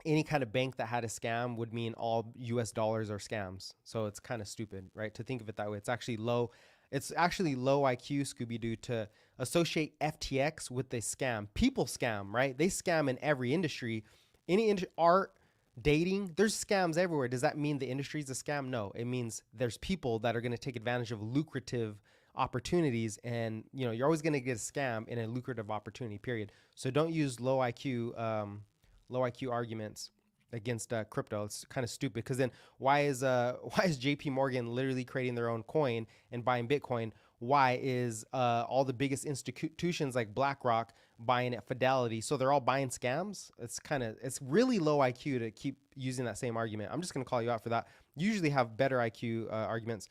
any kind of bank that had a scam would mean all US dollars are scams. So it's kind of stupid, right? To think of it that way. It's actually low IQ, Scooby-Doo, to associate FTX with a scam. People scam, right? They scam in every industry. Art, dating, there's scams everywhere. Does that mean the industry is a scam? No, it means there's people that are going to take advantage of lucrative opportunities, and you're always going to get a scam in a lucrative opportunity, period. So don't use low IQ arguments against crypto. It's kind of stupid, because then why is JP Morgan literally creating their own coin and buying Bitcoin? Why is all the biggest institutions like BlackRock buying at Fidelity? So they're all buying scams. It's really low IQ to keep using that same argument. I'm just going to call you out for that. You usually have better IQ arguments.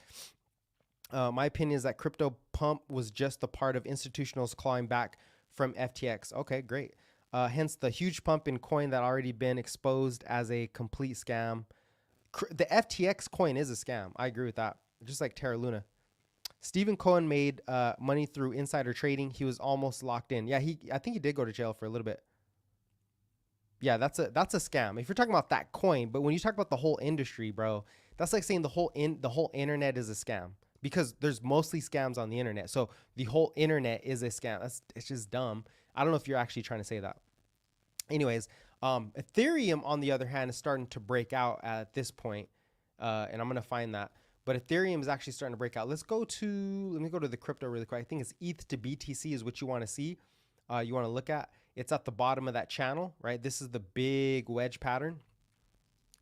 My opinion is that crypto pump was just the part of institutionals clawing back from FTX. Okay, great. Hence the huge pump in coin that already been exposed as a complete scam. The FTX coin is a scam. I agree with that. Just like Terra Luna. Stephen Cohen made money through insider trading. He was almost locked in. Yeah, I think he did go to jail for a little bit. Yeah, that's a scam. If you're talking about that coin, but when you talk about the whole industry, bro, that's like saying the whole internet is a scam, because there's mostly scams on the internet. So the whole internet is a scam. It's just dumb. I don't know if you're actually trying to say that. Anyways, Ethereum, on the other hand, is starting to break out at this point, and I'm going to find that. But Ethereum is actually starting to break out. Let me go to the crypto really quick. I think it's ETH to BTC is what you want to see. You want to look at. It's at the bottom of that channel, right? This is the big wedge pattern.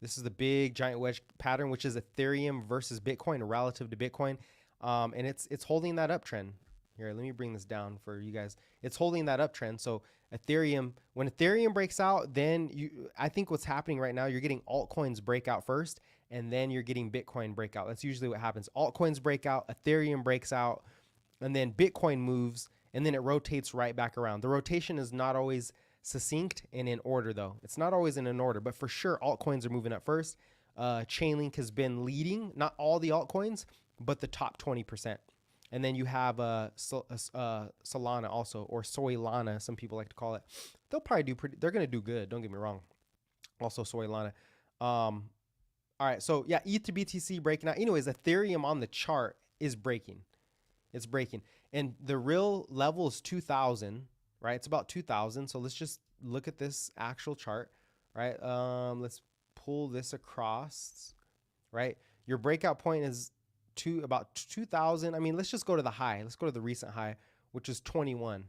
This is the big giant wedge pattern, which is Ethereum versus Bitcoin relative to Bitcoin. And it's holding that uptrend. Here, let me bring this down for you guys. It's holding that uptrend. So Ethereum, when Ethereum breaks out, then I think what's happening right now, you're getting altcoins break out first, and then you're getting Bitcoin breakout. That's usually what happens. Altcoins break out, Ethereum breaks out, and then Bitcoin moves, and then it rotates right back around. The rotation is not always succinct and in order, though. It's not always in an order, but for sure, altcoins are moving up first. Chainlink has been leading, not all the altcoins, but the top 20%. And then you have Solana also, or Soylana, some people like to call it. They'll probably they're going to do good. Don't get me wrong. Also Soylana. All right. So yeah, ETH to BTC breaking out. Anyways, Ethereum on the chart is breaking. It's breaking. And the real level is 2000, right? It's about 2000. So let's just look at this actual chart, right? Let's pull this across, right? Your breakout point is about 2000. I mean, let's just go to the high. Let's go to the recent high, which is 21,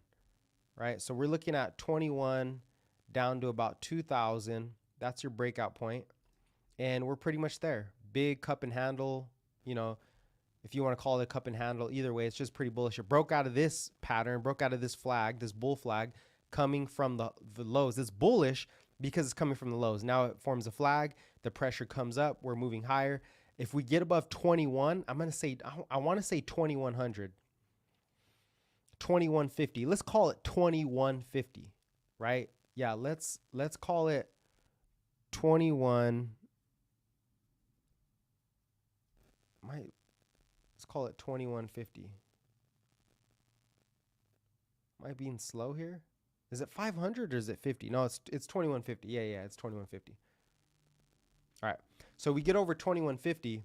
right? So we're looking at 21 down to about 2000. That's your breakout point. And we're pretty much there. Big cup and handle, if you want to call it a cup and handle, either way, it's just pretty bullish. It broke out of this pattern, broke out of this flag, this bull flag coming from the lows. It's bullish because it's coming from the lows. Now it forms a flag. The pressure comes up. We're moving higher. If we get above 21, I want to say 2100, 2150. Let's call it 2150, right? Yeah, let's call it 21. Let's call it 2150. Am I being slow here? Is it 500 or is it 50? No, it's 2150. Yeah, it's 2150. All right. So we get over 2150.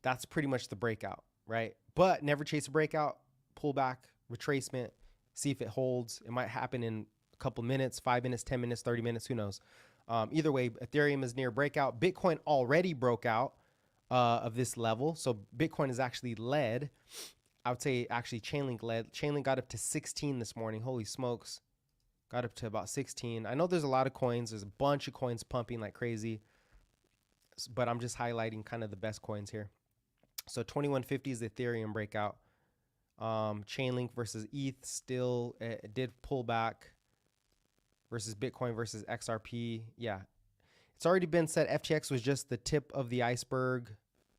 That's pretty much the breakout, right? But never chase a breakout, pull back, retracement, see if it holds. It might happen in a couple minutes, 5 minutes, 10 minutes, 30 minutes, who knows? Either way, Ethereum is near breakout. Bitcoin already broke out of this level. So Bitcoin is actually led. I would say actually Chainlink led. Chainlink got up to 16 this morning. Holy smokes. Got up to about 16. I know there's a lot of coins. There's a bunch of coins pumping like crazy. But I'm just highlighting kind of the best coins here. So 2150 is the Ethereum breakout. Chainlink versus ETH still did pull back versus Bitcoin versus XRP. Yeah, It's already been said FTX was just the tip of the iceberg.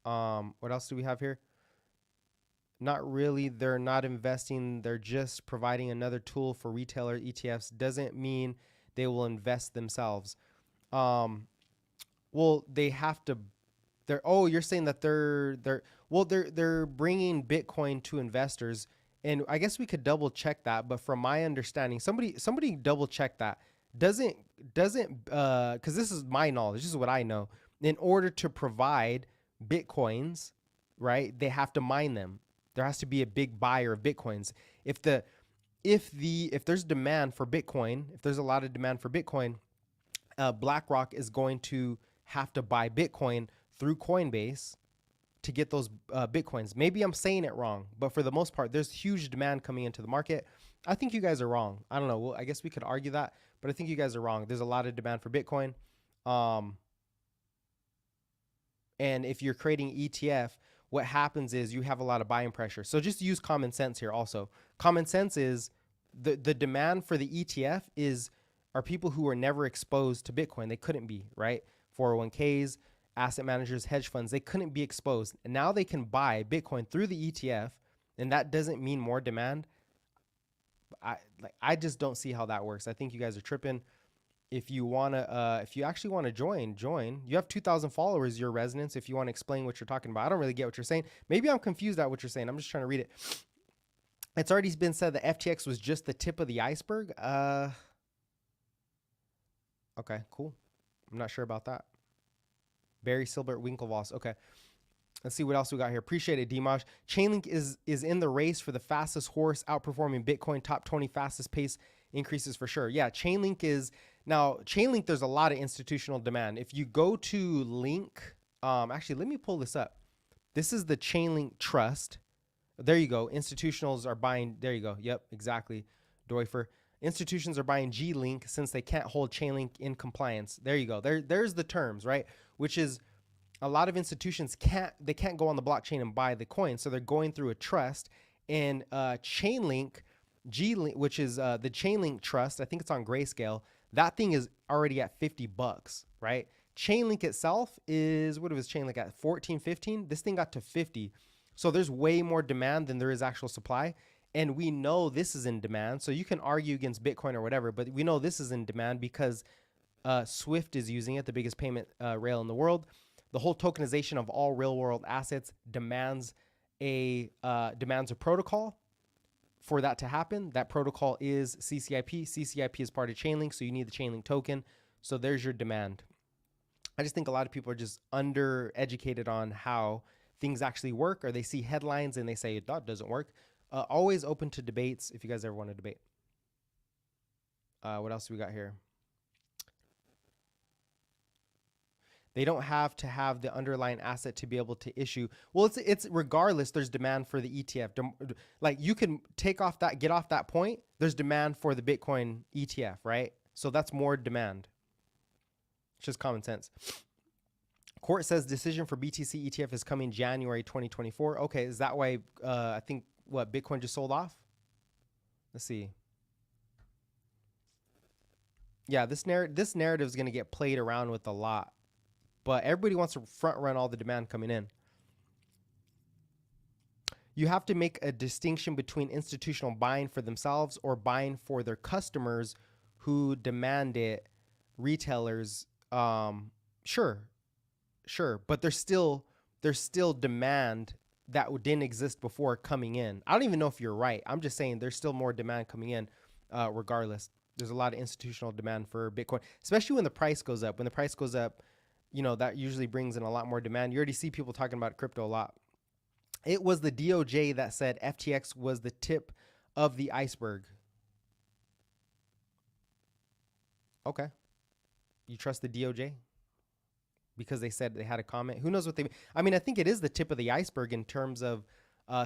What else do we have here? Not really. They're not investing. They're just providing another tool for retailer ETFs. Doesn't mean they will invest themselves. Well, they have to. You're saying that they're bringing Bitcoin to investors, and I guess we could double check that. But from my understanding, somebody double check that. Doesn't because this is my knowledge. This is what I know. In order to provide Bitcoins, right, they have to mine them. There has to be a big buyer of Bitcoins. If there's demand for Bitcoin, if there's a lot of demand for Bitcoin, BlackRock is going to have to buy Bitcoin through Coinbase to get those Bitcoins. Maybe I'm saying it wrong, but for the most part, there's huge demand coming into the market. I think you guys are wrong. I don't know. Well, I guess we could argue that, but I think you guys are wrong. There's a lot of demand for Bitcoin. And if you're creating ETF, what happens is you have a lot of buying pressure. So just use common sense here also. Common sense is the demand for the ETF are people who were never exposed to Bitcoin. They couldn't be, right? 401ks, asset managers, hedge funds, they couldn't be exposed. And now they can buy Bitcoin through the ETF, and that doesn't mean more demand. I just don't see how that works. I think you guys are tripping. If you actually want to join. You have 2,000 followers, your residents. If you want to explain what you're talking about, I don't really get what you're saying. Maybe I'm confused at what you're saying. I'm just trying to read it. It's already been said that FTX was just the tip of the iceberg. Okay, cool. I'm not sure about that. Barry Silbert Winklevoss. Okay. Let's see what else we got here. Appreciate it, Dimash. Chainlink is in the race for the fastest horse, outperforming Bitcoin. Top 20 fastest pace increases for sure. Yeah, Chainlink, there's a lot of institutional demand. If you go to Link, actually, let me pull this up. This is the Chainlink Trust. There you go. Institutionals are buying. There you go. Yep, exactly. Doifer. Institutions are buying G-Link since they can't hold Chainlink in compliance. There you go. There's the terms, right? Which is a lot of institutions can't go on the blockchain and buy the coin, so they're going through a trust. And Chainlink, G-Link, which is the Chainlink Trust, I think it's on Grayscale. That thing is already at $50, right? Chainlink itself is, what was Chainlink at? 14, 15? This thing got to 50. So there's way more demand than there is actual supply. And we know this is in demand. So you can argue against Bitcoin or whatever, but we know this is in demand because Swift is using it, the biggest payment rail in the world. The whole tokenization of all real world assets demands a protocol. For that to happen, that protocol is CCIP. CCIP is part of Chainlink, so you need the Chainlink token. So there's your demand. I just think a lot of people are just undereducated on how things actually work, or they see headlines and they say that doesn't work. Always open to debates if you guys ever want to debate. What else do we got here? They don't have to have the underlying asset to be able to issue. Well, it's regardless, there's demand for the ETF. Like you can get off that point, there's demand for the Bitcoin ETF, right? So that's more demand. It's just common sense. Court says decision for BTC ETF is coming January 2024. Okay, is that why I think Bitcoin just sold off? Let's see. Yeah, this narrative is going to get played around with a lot. But everybody wants to front run all the demand coming in. You have to make a distinction between institutional buying for themselves or buying for their customers who demand it. Retailers, sure. But there's still demand that didn't exist before coming in. I don't even know if you're right. I'm just saying there's still more demand coming in regardless. There's a lot of institutional demand for Bitcoin, especially when the price goes up. When the price goes up, that usually brings in a lot more demand. You already see people talking about crypto a lot. It was the DOJ that said FTX was the tip of the iceberg. Okay. You trust the DOJ? Because they said they had a comment. Who knows what they... I mean, I think it is the tip of the iceberg in terms of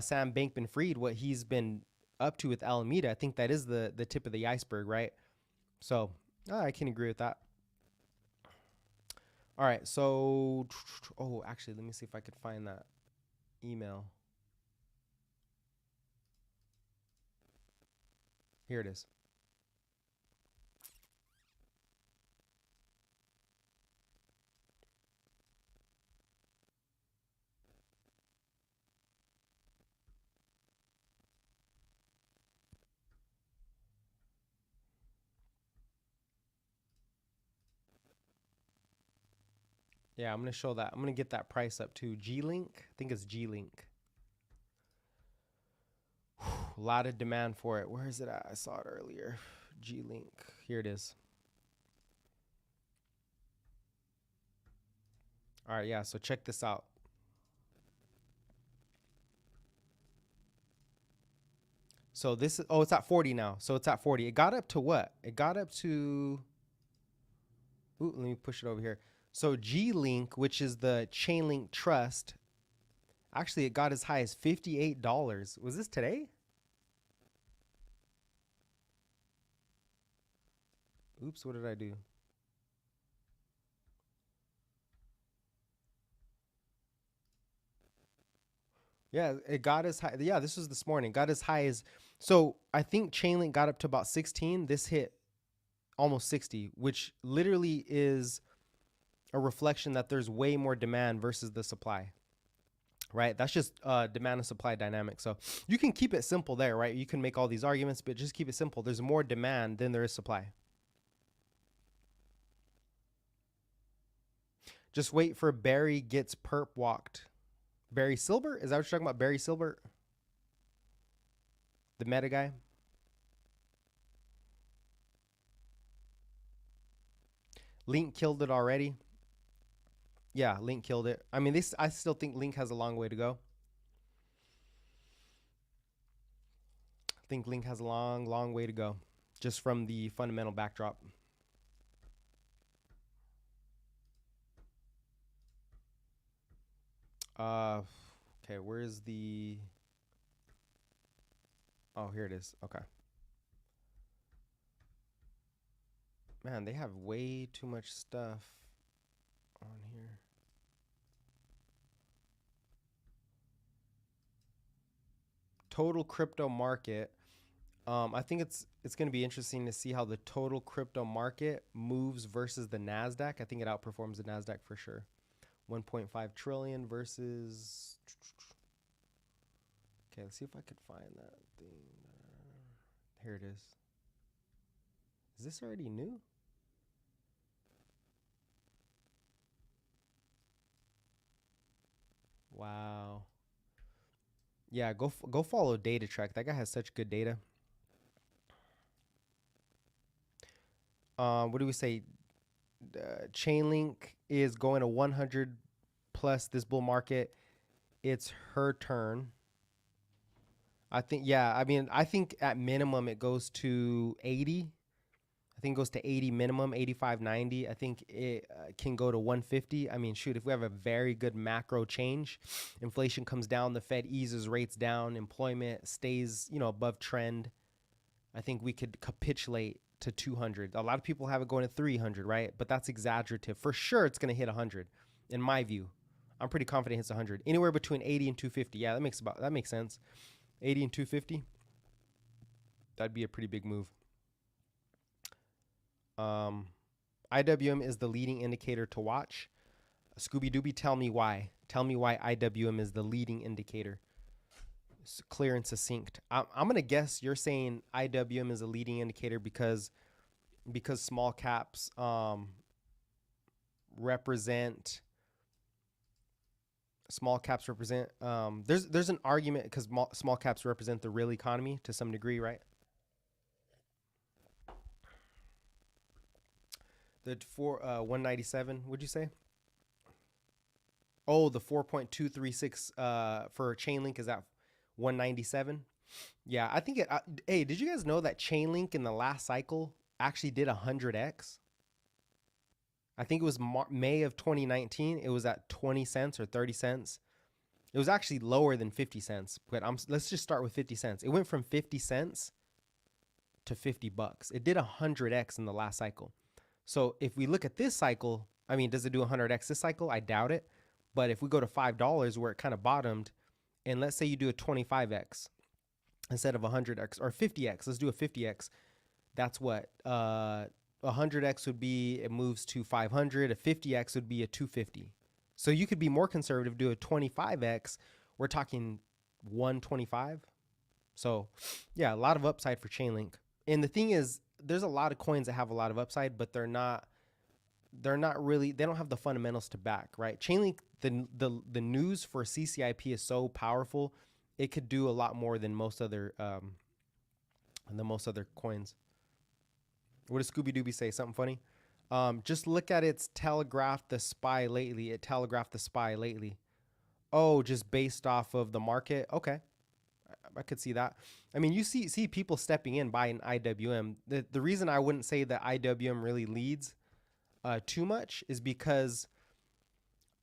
Sam Bankman-Fried, what he's been up to with Alameda. I think that is the tip of the iceberg, right? So, I can agree with that. All right, so... Oh, actually, let me see if I could find that email. Here it is. Yeah, I'm gonna show that. I'm gonna get that price up to G-Link. I think it's G-Link. A lot of demand for it. Where is it at? I saw it earlier. G-Link. Here it is. All right, yeah, so check this out. So this is, oh, it's at 40 now. So it's at 40. It got up to what? It got up to, ooh, let me push it over here. So G-Link, which is the Chainlink Trust, actually it got as high as $58. Was this today? Oops, what did I do? Yeah, it got as high. Yeah, this was this morning. Got as high as, so I think Chainlink got up to about 16. This hit almost 60, which literally is a reflection that there's way more demand versus the supply, right? That's just demand and supply dynamic. So you can keep it simple there, right? You can make all these arguments, but just keep it simple. There's more demand than there is supply. Just wait for Barry gets perp walked. Barry Silbert? Is that what you're talking about? Barry Silbert? The meta guy? Link killed it already. Yeah, Link killed it. I mean, I still think Link has a long way to go. I think Link has a long, long way to go just from the fundamental backdrop. Okay, where's the, oh, here it is. Okay. Man, they have way too much stuff on here. Total crypto market. I think it's going to be interesting to see how the total crypto market moves versus the NASDAQ. I think it outperforms the NASDAQ for sure. 1.5 trillion versus, okay, let's see if I could find that thing. Here it is. Is this already new? Wow. Yeah, go follow Data Track. That guy has such good data. What do we say? Chainlink is going to 100 plus this bull market. It's her turn. I think, yeah, I mean, I think at minimum it goes to 80. I think it goes to 80 minimum, 85, 90. I think it can go to 150. I mean, shoot, if we have a very good macro change, inflation comes down, the Fed eases rates down, employment stays, above trend, I think we could capitulate to 200. A lot of people have it going to 300, right? But that's exaggerative. For sure, it's going to hit 100, in my view. I'm pretty confident it hits 100. Anywhere between 80 and 250. Yeah, that makes sense. 80 and 250. That'd be a pretty big move. IWM is the leading indicator to watch. Scooby Dooby, tell me why. Tell me why IWM is the leading indicator. It's clear and succinct. I'm gonna guess you're saying IWM is a leading indicator because small caps represent. Small caps represent. There's an argument because small caps represent the real economy to some degree, right? The 197, would you say? Oh, the 4.236 for Chainlink is at 197. Yeah, I think it. Hey, did you guys know that Chainlink in the last cycle actually did 100x? I think it was May of 2019. It was at 20 cents or 30 cents. It was actually lower than 50 cents, but let's just start with 50 cents. It went from 50 cents to $50. It did 100x in the last cycle. So if we look at this cycle, I mean, does it do 100x this cycle? I doubt it. But if we go to $5 where it kind of bottomed, and let's say you do a 25x instead of 100x or 50x, let's do a 50x. That's what 100x would be. It moves to 500. A 50x would be a 250. So you could be more conservative, do a 25x. We're talking 125. So yeah, a lot of upside for Chainlink. And the thing is, there's a lot of coins that have a lot of upside, but they're not they're not really, they don't have the fundamentals to back, right? Chainlink, the news for CCIP is so powerful, it could do a lot more than most other coins. What does Scooby Dooby say? Something funny? Just look at its telegraphed the spy lately. It telegraphed the spy lately. Oh, just based off of the market. Okay, I could see that. I mean, you see people stepping in buying IWM. The reason I wouldn't say that IWM really leads too much is because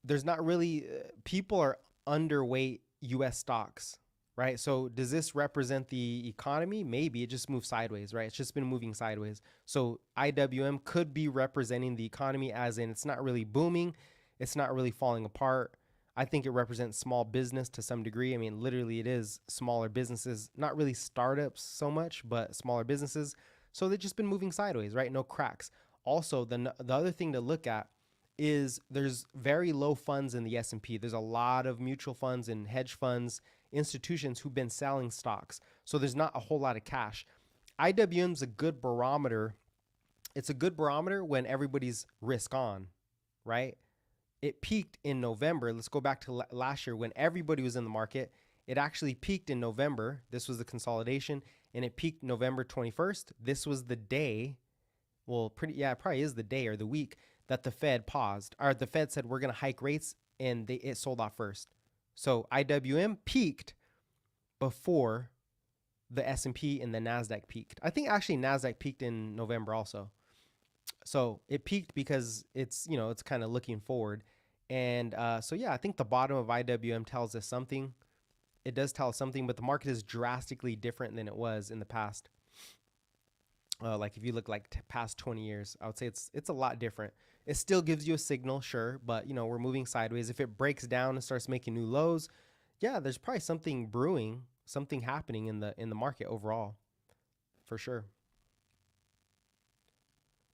there's not really people are underweight U.S. stocks, right? So does this represent the economy? Maybe it just moved sideways, right? It's just been moving sideways. So IWM could be representing the economy, as in it's not really booming, it's not really falling apart. I think it represents small business to some degree. I mean, literally, it is smaller businesses, not really startups so much, but smaller businesses. So they've just been moving sideways, right? No cracks. Also, the other thing to look at is there's very low funds in the S&P. There's a lot of mutual funds and hedge funds, institutions who've been selling stocks. So there's not a whole lot of cash. IWM's a good barometer. It's a good barometer when everybody's risk on, right? It peaked in November. Let's go back to last year when everybody was in the market. It actually peaked in November. This was the consolidation, and it peaked November 21st. This was the day, well, it probably is the day or the week that the Fed paused, or the Fed said we're going to hike rates, and it sold off first. So IWM peaked before the S&P and the NASDAQ peaked. I think actually NASDAQ peaked in November also. So it peaked because it's kind of looking forward. And so, yeah, I think the bottom of IWM tells us something. It does tell us something, but the market is drastically different than it was in the past. Like if you look like past 20 years, I would say it's a lot different. It still gives you a signal, sure, but we're moving sideways. If it breaks down and starts making new lows, yeah, there's probably something brewing, something happening in the market overall, for sure.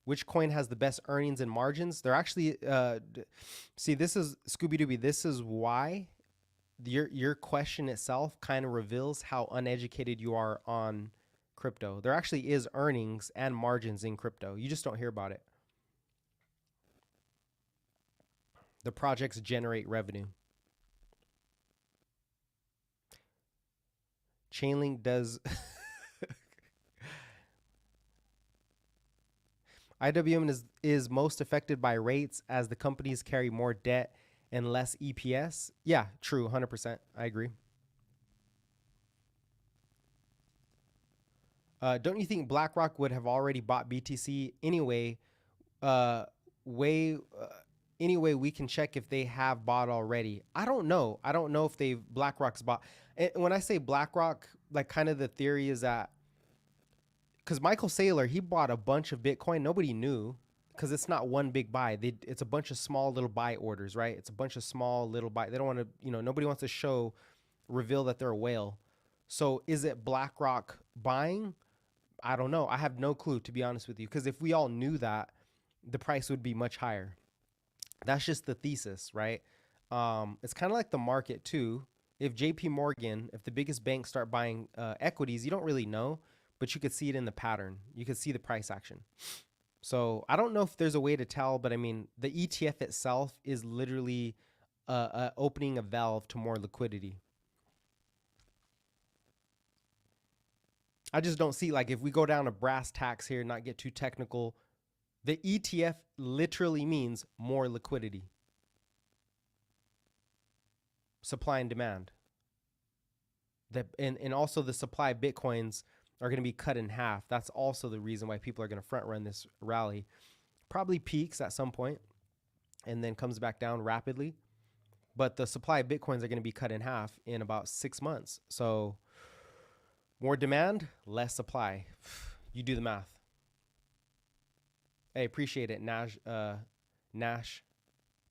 Which coin has the best earnings and margins? They're actually see, this is Scooby Dooby. This is why your question itself kind of reveals how uneducated you are on crypto. There actually is earnings and margins in crypto. You just don't hear about it. The projects generate revenue. Chainlink does. IWM is most affected by rates as the companies carry more debt and less EPS. Yeah, true, 100%. I agree. Don't you think BlackRock would have already bought BTC anyway? Anyway, we can check if they have bought already. I don't know. I don't know if BlackRock's bought. And when I say BlackRock, like kind of the theory is that because Michael Saylor, he bought a bunch of Bitcoin. Nobody knew because it's not one big buy. It's a bunch of small little buy orders, right? It's a bunch of small little buy. They don't want to, nobody wants to reveal that they're a whale. So is it BlackRock buying? I don't know. I have no clue, to be honest with you, because if we all knew that, the price would be much higher. That's just the thesis, right? It's kind of like the market too. If JP Morgan, if the biggest banks start buying equities, you don't really know, but you could see it in the pattern. You could see the price action. So I don't know if there's a way to tell, but I mean, the ETF itself is literally opening a valve to more liquidity. I just don't see, like, if we go down to brass tacks here, not get too technical, the ETF literally means more liquidity. Supply and demand. And also the supply of Bitcoins are going to be cut in half. That's also the reason why people are going to front run this rally. Probably peaks at some point and then comes back down rapidly. But the supply of Bitcoins are going to be cut in half in about 6 months. So more demand, less supply. You do the math. Hey, appreciate it, Nash.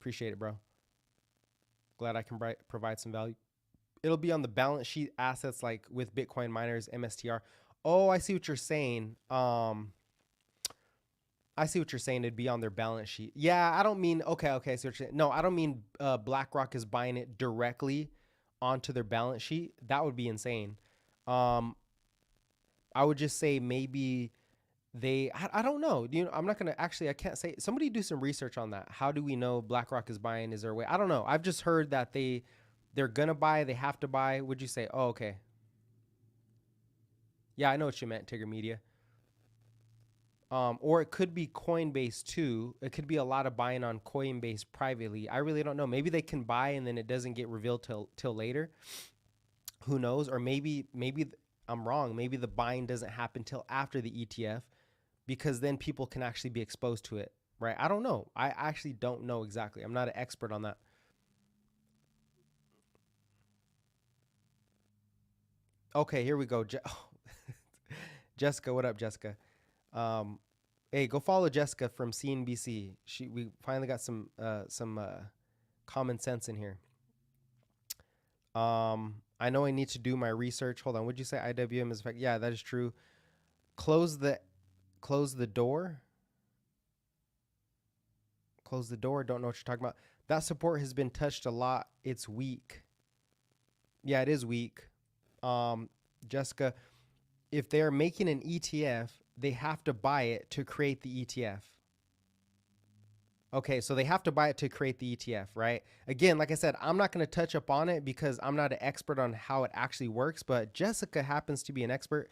Appreciate it, bro. Glad I can provide some value. It'll be on the balance sheet assets like with Bitcoin miners, MSTR. Oh, I see what you're saying. I see what you're saying. It'd be on their balance sheet. Yeah, I don't mean, okay, I see what you're saying. No, I don't mean BlackRock is buying it directly onto their balance sheet. That would be insane. I would just say maybe I don't know. I'm not gonna actually. I can't say. Somebody do some research on that. How do we know BlackRock is buying? Is there a way? I don't know. I've just heard that they're gonna buy. They have to buy. Would you say? Oh, okay. Yeah, I know what you meant, Tigger Media. Or it could be Coinbase too. It could be a lot of buying on Coinbase privately. I really don't know. Maybe they can buy and then it doesn't get revealed till later. Who knows? Or maybe I'm wrong. Maybe the buying doesn't happen till after the ETF, because then people can actually be exposed to it, right? I don't know. I actually don't know exactly. I'm not an expert on that. Okay, here we go. Jessica, what up, Jessica? Um, hey, go follow Jessica from CNBC. We finally got some common sense in here. I know I need to do my research. Hold on. Would you say IWM is effective? Yeah, that is true. Close the door. Close the door. Don't know what you're talking about. That support has been touched a lot. It's weak. Yeah, it is weak. Jessica, if they're making an ETF, they have to buy it to create the ETF. Okay, so they have to buy it to create the ETF, right? Again, like I said, I'm not going to touch up on it because I'm not an expert on how it actually works, but Jessica happens to be an expert.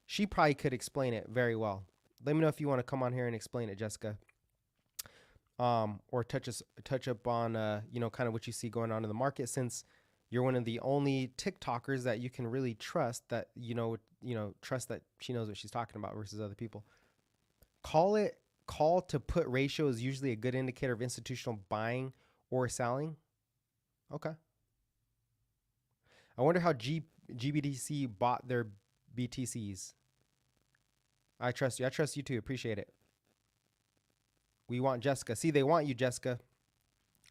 She probably could explain it very well. Let me know if you want to come on here and explain it, Jessica. Or touch up on kind of what you see going on in the market, since you're one of the only TikTokers that you can really trust, that trust that she knows what she's talking about versus other people. Call to put ratio is usually a good indicator of institutional buying or selling. Okay. I wonder how GBDC bought their BTCs. I trust you. I trust you too. Appreciate it. We want Jessica. See, they want you, Jessica.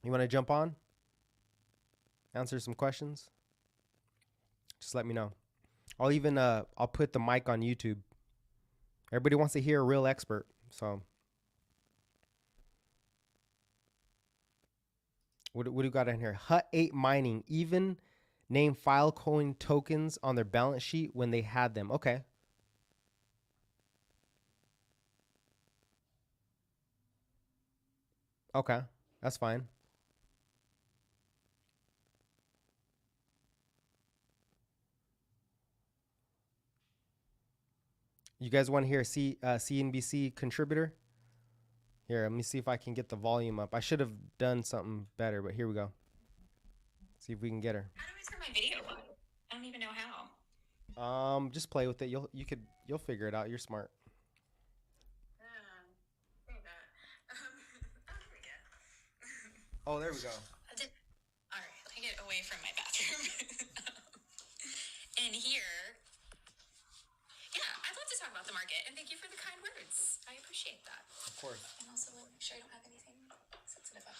You want to jump on? Answer some questions? Just let me know. I'll put the mic on YouTube. Everybody wants to hear a real expert, so. What do we got in here? Hut 8 Mining even named Filecoin tokens on their balance sheet when they had them. Okay. Okay, that's fine. You guys want to hear CNBC contributor? Here, let me see if I can get the volume up. I should have done something better, but here we go. See if we can get her.
How do I turn my video on? I don't even know how.
Just play with it. You'll figure it out. You're smart. Oh, there we go.
All right, let me get away from my bathroom. And here, yeah, I'd love to talk about the market, and thank you for the kind words. I appreciate that.
Of course.
And also, let me make sure I don't have anything sensitive up.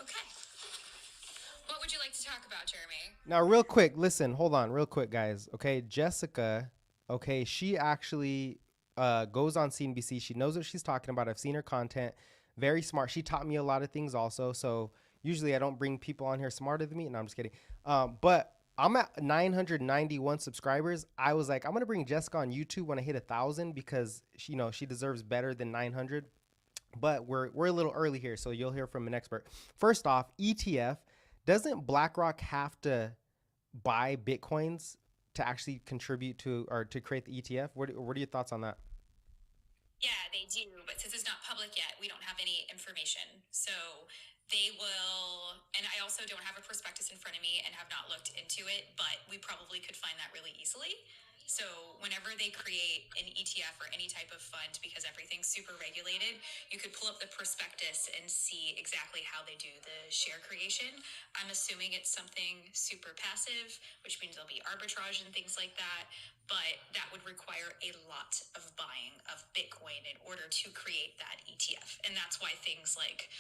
Okay. What would you like to talk about, Jeremy?
Now, real quick, listen, hold on, real quick, guys. Okay, Jessica, okay, she actually goes on CNBC. She knows what she's talking about. I've seen her content. Very smart. She taught me a lot of things also. So usually I don't bring people on here smarter than me. No, I'm just kidding. But I'm at 991 subscribers. I was like, I'm gonna bring Jessica on YouTube when I hit 1,000 because she deserves better than 900. But we're a little early here, so you'll hear from an expert. First off, ETF. Doesn't BlackRock have to buy Bitcoins to actually contribute to or to create the ETF? What are your thoughts on that?
Yeah, they do, but since it's not public yet, we don't have any information. So they will, and I also don't have a prospectus in front of me and have not looked into it, but we probably could find that really easily. So whenever they create an ETF or any type of fund, because everything's super regulated, you could pull up the prospectus and see exactly how they do the share creation. I'm assuming it's something super passive, which means there'll be arbitrage and things like that. But that would require a lot of buying of Bitcoin in order to create that ETF. And that's why things like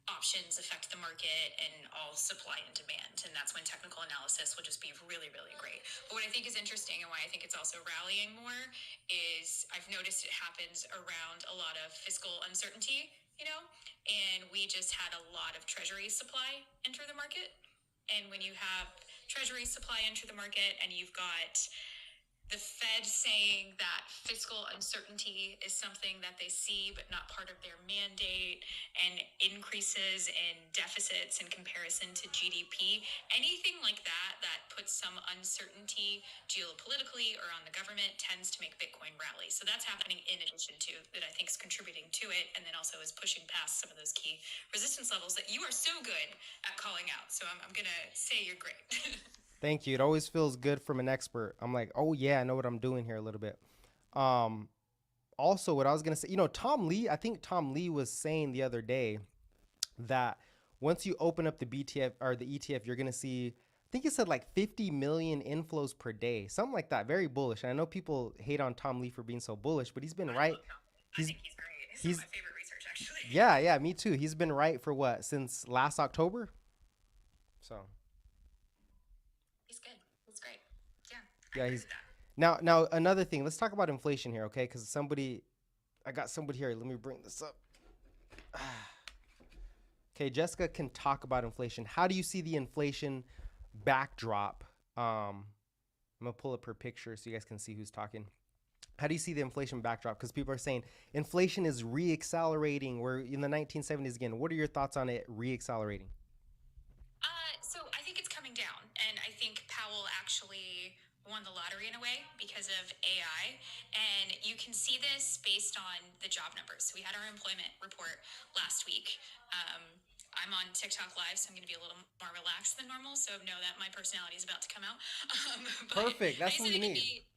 options affect the market and all supply and demand. And that's when technical analysis will just be really, really great. But what I think is interesting and why I think it's also rallying more is I've noticed it happens around a lot of fiscal uncertainty, and we just had a lot of treasury supply enter the market. And when you have treasury supply enter the market and you've got the Fed Fed saying that fiscal uncertainty is something that they see but not part of their mandate, and increases in deficits in comparison to GDP. Anything like that that puts some uncertainty geopolitically or on the government tends to make Bitcoin rally. So that's happening in addition to that, I think is contributing to it, and then also is pushing past some of those key resistance levels that you are so good at calling out. So I'm going to say you're great.
Thank you. It always feels good from an expert. I'm like, oh yeah, I know what I'm doing here a little bit. Also, what I was gonna say, Tom Lee. I think Tom Lee was saying the other day that once you open up the BTF or the ETF, you're gonna see. I think he said like 50 million inflows per day, something like that. Very bullish. And I know people hate on Tom Lee for being so bullish, but he's been right.
I think he's great. He's my favorite research, actually.
Yeah, me too. He's been right for what, since last October? So.
He's good. He's great. Yeah.
Yeah, he's now another thing. Let's talk about inflation here, okay? Because I got somebody here. Let me bring this up. Okay, Jessica can talk about inflation. How do you see the inflation backdrop? I'm gonna pull up her picture so you guys can see who's talking. How do you see the inflation backdrop? Because people are saying inflation is re-accelerating. We're in the 1970s again. What are your thoughts on it re-accelerating?
So I think it's coming down, and I think Powell actually won the lottery in a way because of AI. And you can see this based on the job numbers. So we had our employment report last week. I'm on TikTok Live, so I'm going to be a little more relaxed than normal. So know that my personality is about to come out.
Perfect. That's what we need.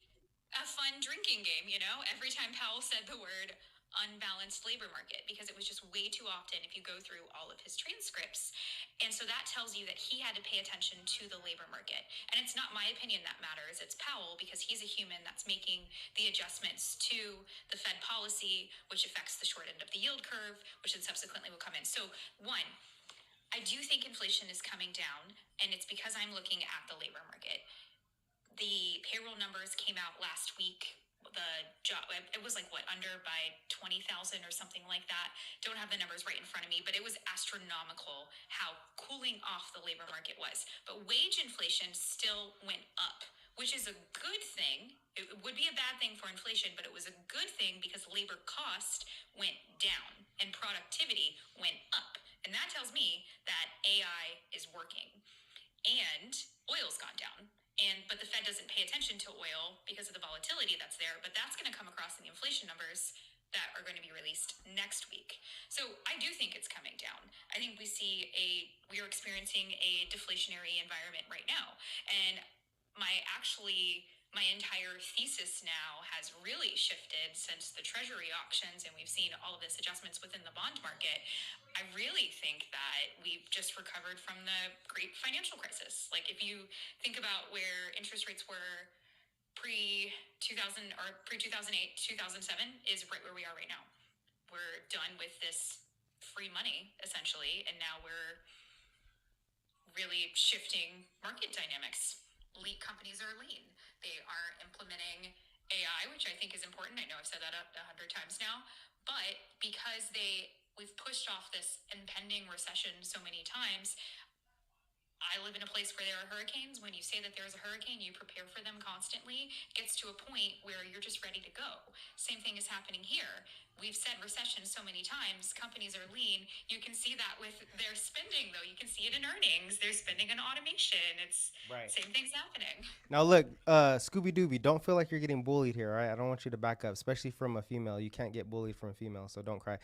A fun drinking game, every time Powell said the word unbalanced labor market, because it was just way too often if you go through all of his transcripts. And so that tells you that he had to pay attention to the labor market. And it's not my opinion that matters, it's Powell, because he's a human that's making the adjustments to the Fed policy, which affects the short end of the yield curve, which then subsequently will come in. So one, I do think inflation is coming down, and it's because I'm looking at the labor market. The payroll numbers came out last week. The job, it was like under by 20,000 or something like that. Don't have the numbers right in front of me, but it was astronomical how cooling off the labor market was. But wage inflation still went up, which is a good thing. It would be a bad thing for inflation, but it was a good thing because labor cost went down and productivity went up. And that tells me that AI is working. And oil's gone down. But the Fed doesn't pay attention to oil because of the volatility that's there, but that's going to come across in the inflation numbers that are going to be released next week. So I do think it's coming down. I think we are experiencing a deflationary environment right now. And my entire thesis now has really shifted since the Treasury auctions, and we've seen all of this adjustments within the bond market. I really think that we've just recovered from the great financial crisis. Like if you think about where interest rates were pre-2000 or pre-2008, 2007 is right where we are right now. We're done with this free money essentially, and now we're really shifting market dynamics. Companies are lean. They are implementing AI, which I think is important. I know I've said that 100 times now, but because we've pushed off this impending recession so many times. I live in a place where there are hurricanes. When you say that there's a hurricane, you prepare for them constantly. It gets to a point where you're just ready to go. Same thing is happening here. We've said recession so many times. Companies are lean. You can see that with their spending, though. You can see it in earnings. They're spending on automation. It's right. Same thing's happening.
Now, look, Scooby Dooby, don't feel like you're getting bullied here, all right? I don't want you to back up, especially from a female. You can't get bullied from a female, so don't cry.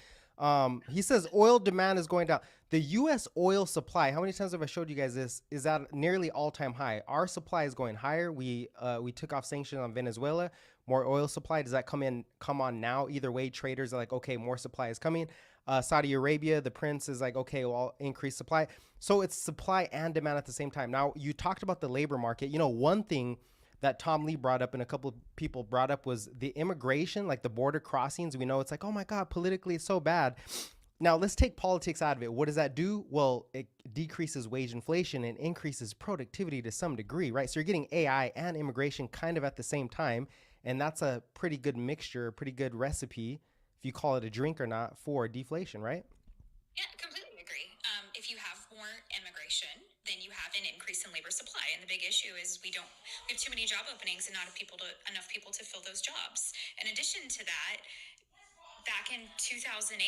He says oil demand is going down. The U.S. oil supply, how many times have I showed you guys this, is at nearly all-time high. Our supply is going higher. We took off sanctions on Venezuela. More oil supply. Does that come on now? Either way, traders are like, okay, more supply is coming. Saudi Arabia, the prince is like, okay, well, increase supply. So it's supply and demand at the same time. Now, you talked about the labor market. One thing that Tom Lee brought up and a couple of people brought up was the immigration, like the border crossings. We know it's like, oh my God, politically it's so bad. Now let's take politics out of it. What does that do? Well, it decreases wage inflation and increases productivity to some degree, right? So you're getting AI and immigration kind of at the same time. And that's a pretty good mixture, a pretty good recipe, if you call it a drink or not, for deflation, right?
Yeah, completely agree. If you have more immigration, then you have an increase in labor supply. And the big issue is we we have too many job openings and not enough people to fill those jobs. In addition to that, back in 2008,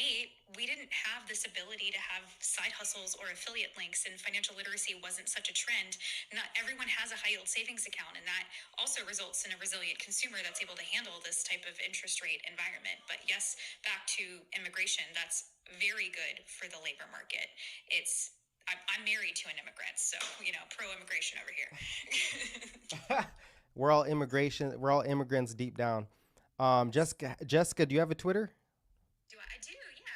we didn't have this ability to have side hustles or affiliate links, and financial literacy wasn't such a trend. Not everyone has a high yield savings account, and that also results in a resilient consumer that's able to handle this type of interest rate environment. But yes, back to immigration, that's very good for the labor market. I'm married to an immigrant, so, pro immigration over here.
We're all immigrants deep down. Jessica, do you have a Twitter?
I do, yeah.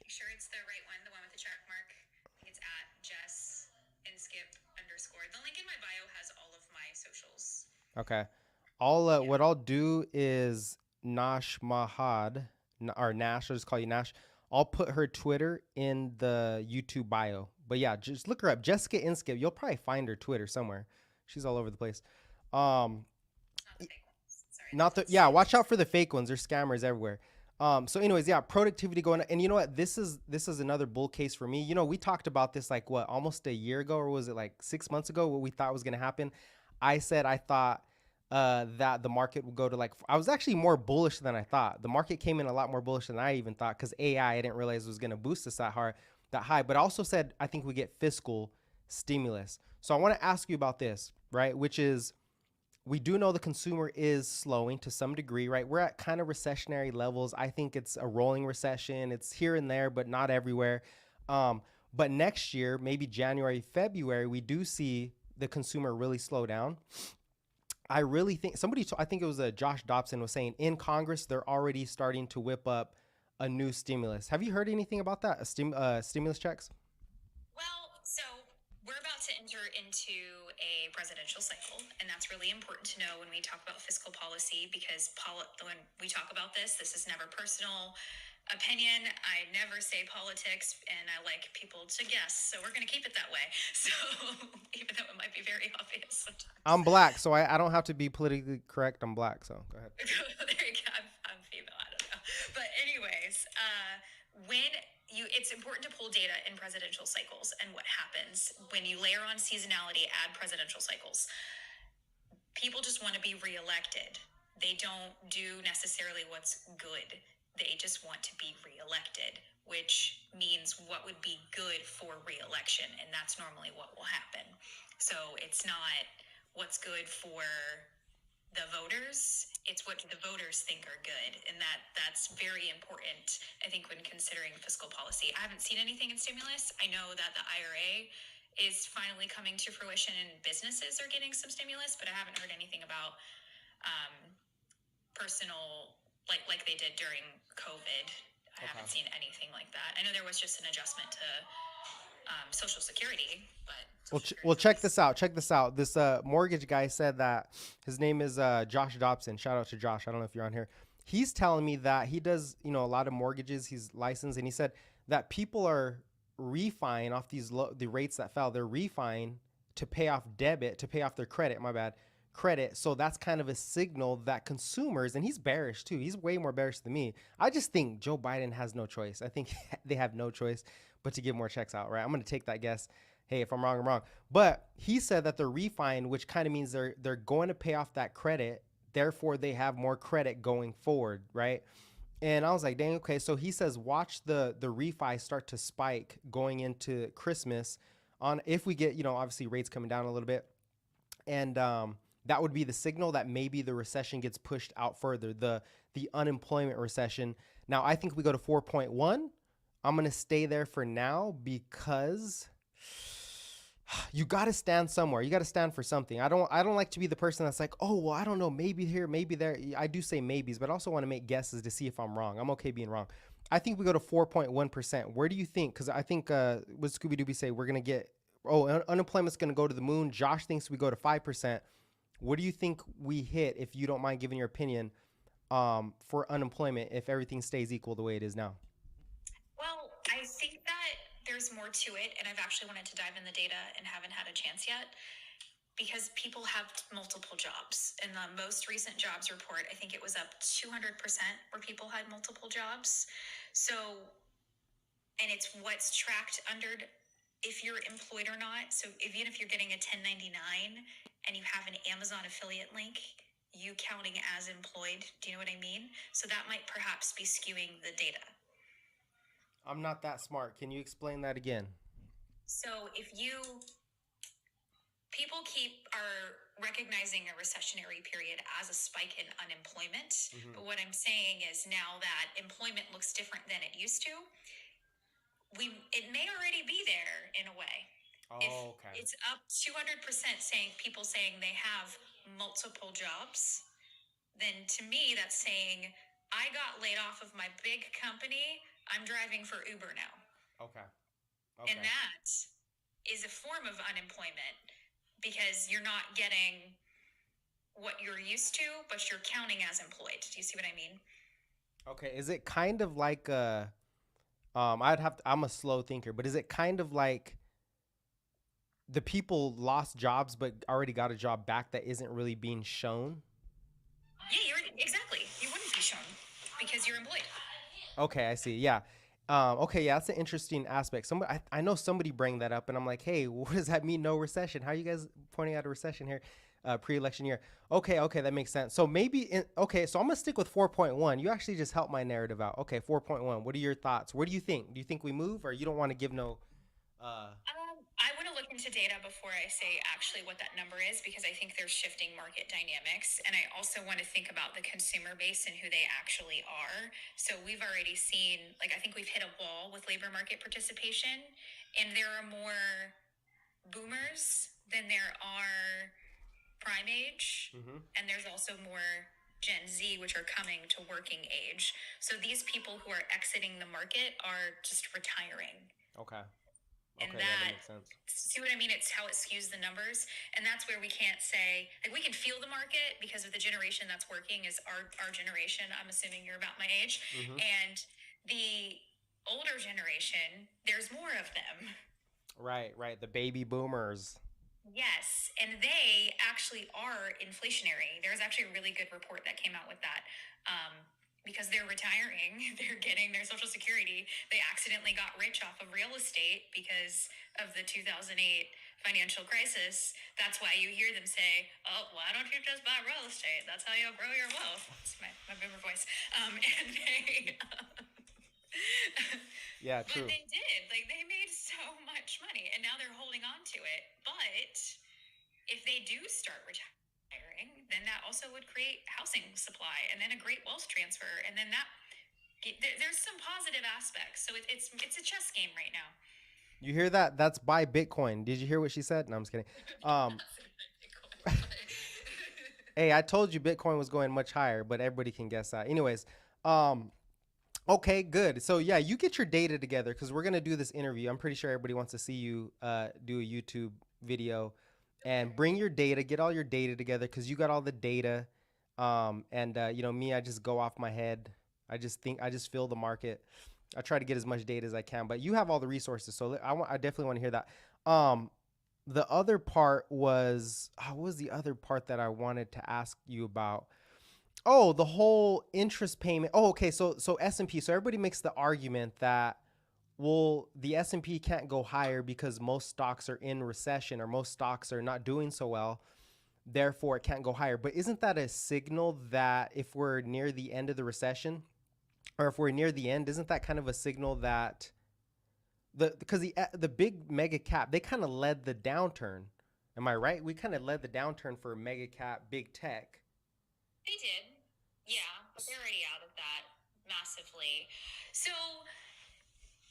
Make sure it's the right one, the one with the check mark. I think it's at Jess and Skip _. The link in my bio has all of my socials.
Okay. What I'll do is Nash Mahad, or Nash, I'll just call you Nash. I'll put her Twitter in the YouTube bio. But yeah, just look her up. Jessica Inskip. You'll probably find her Twitter somewhere. She's all over the place. Watch out for the fake ones. There's scammers everywhere. So anyways, yeah, productivity going on. And you know what? This is another bull case for me. We talked about this like almost a year ago, or was it like 6 months ago, what we thought was going to happen. I said I thought that the market would go to I was actually more bullish than I thought. The market came in a lot more bullish than I even thought, because AI, I didn't realize was going to boost us that high. But I also said I think we get fiscal stimulus. So I want to ask you about this, right? Which is, we do know the consumer is slowing to some degree, right? We're at kind of recessionary levels. I think it's a rolling recession. It's here and there, but not everywhere. But next year, maybe January, February, we do see the consumer really slow down. I really think I think it was Josh Dobson was saying in Congress, they're already starting to whip up a new stimulus. Have you heard anything about that? Stimulus checks?
Well, so we're about to enter into a presidential cycle, and that's really important to know when we talk about fiscal policy, because when we talk about this is never personal opinion. I never say politics, and I like people to guess, so we're going to keep it that way. So even though it might be very obvious sometimes.
I'm black, so I don't have to be politically correct. I'm black, so go ahead.
There you go. I'm female. I don't know. But anyways, it's important to pull data in presidential cycles and what happens when you layer on seasonality, add presidential cycles. People just want to be reelected. They don't do necessarily what's good. They just want to be reelected, which means what would be good for reelection, and that's normally what will happen. So it's not what's good for the voters, it's what the voters think are good, and that's very important, I think, when considering fiscal policy. I haven't seen anything in stimulus. I know that the IRA is finally coming to fruition and businesses are getting some stimulus, but I haven't heard anything about personal, like they did during COVID. I haven't seen anything like that. I know there was just an adjustment to Social Security, but
Well, check this out. This mortgage guy said that his name is Josh Dobson. Shout out to Josh. I don't know if you're on here. He's telling me that he does, a lot of mortgages. He's licensed, and he said that people are refining off the rates that fell. They're refining to pay off their credit. My bad. Credit. So that's kind of a signal that consumers, and he's bearish too. He's way more bearish than me. I just think Joe Biden has no choice. I think they have no choice but to give more checks out, right? I'm going to take that guess. Hey, if I'm wrong, I'm wrong. But he said that they're refining, which kind of means they're going to pay off that credit. Therefore, they have more credit going forward, right? And I was like, dang, okay. So he says, watch the refi start to spike going into Christmas on if we get, obviously rates coming down a little bit. And that would be the signal that maybe the recession gets pushed out further, the unemployment recession. Now, I think we go to 4.1. I'm going to stay there for now because you got to stand somewhere. You got to stand for something. I don't like to be the person that's like, oh, well, I don't know, maybe here, maybe there. I do say maybes, but I also want to make guesses to see if I'm wrong. I'm okay being wrong. I think we go to 4.1%. Where do you think? Because I think what Scooby-Dooby say, we're going to get, unemployment's going to go to the moon. Josh thinks we go to 5%. What do you think we hit, if you don't mind giving your opinion, for unemployment if everything stays equal the way it is now?
Well, I think that there's more to it, and I've actually wanted to dive in the data and haven't had a chance yet, because people have multiple jobs. In the most recent jobs report, I think it was up 200% where people had multiple jobs. So, and it's what's tracked under if you're employed or not. So even if you're getting a 1099 and you have an Amazon affiliate link, you counting as employed. Do you know what I mean? So that might perhaps be skewing the data.
I'm not that smart. Can you explain that again?
So if people are recognizing a recessionary period as a spike in unemployment, but what I'm saying is now that employment looks different than it used to, it may already be there in a way. If
okay.
it's up 200% saying people saying they have multiple jobs, then to me that's saying I got laid off of my big company, I'm driving for Uber now.
Okay.
And that is a form of unemployment because you're not getting what you're used to, but you're counting as employed. Do you see what I mean?
Okay. Is it kind of like I'm a slow thinker, but is it kind of like the people lost jobs but already got a job back that isn't really being shown?
Yeah, exactly. You wouldn't be shown because you're employed.
Okay, I see. Yeah. Okay, yeah, that's an interesting aspect. I know somebody bring that up, and I'm like, hey, what does that mean? No recession? How are you guys pointing out a recession here, pre-election year? Okay, that makes sense. So so I'm gonna stick with 4.1. You actually just helped my narrative out. Okay, 4.1. What are your thoughts? What do you think? Do you think we move, or you don't want to give no?
I want to look into data before I say actually what that number is because I think there's shifting market dynamics. And I also want to think about the consumer base and who they actually are. So we've already seen, I think we've hit a wall with labor market participation, and there are more boomers than there are prime age. And there's also more Gen Z, which are coming to working age. So these people who are exiting the market are just retiring.
Okay.
And
yeah, that makes sense.
See what I mean? It's how it skews the numbers. And that's where we can't say, we can feel the market because of the generation that's working is our generation. I'm assuming you're about my age. And the older generation, there's more of them.
Right. The baby boomers.
Yes, and they actually are inflationary. There's actually a really good report that came out with that. Because they're retiring, they're getting their Social Security. They accidentally got rich off of real estate because of the 2008 financial crisis. That's why you hear them say, oh, why don't you just buy real estate? That's how you'll grow your wealth. It's my boomer voice. And they...
Yeah, true.
But they did. They made so much money, and now they're holding on to it. But if they do start retiring, then that also would create housing supply and then a great wealth transfer. And then there's some positive aspects. So it's a chess game right now.
You hear that? That's buy Bitcoin. Did you hear what she said? No, I'm just kidding. Hey, I told you Bitcoin was going much higher, but everybody can guess that. Anyways, okay, good. So yeah, you get your data together because we're gonna do this interview. I'm pretty sure everybody wants to see you do a YouTube video, and bring your data. Get all your data together because you got all the data. Me, I just go off my head. I just feel the market. I try to get as much data as I can, but you have all the resources, so I definitely want to hear that. The other part was, what was the other part that I wanted to ask you about? Oh, the whole interest payment. Oh, okay. So S&P. So everybody makes the argument that, well, the S&P can't go higher because most stocks are in recession or most stocks are not doing so well. Therefore, it can't go higher. But isn't that a signal that if we're near the end of the recession, or if we're near the end, isn't that kind of a signal that because the big mega cap, they kind of led the downturn. Am I right? We kind of led the downturn for mega cap, big tech.
They did. Yeah, but they're already out of that massively. So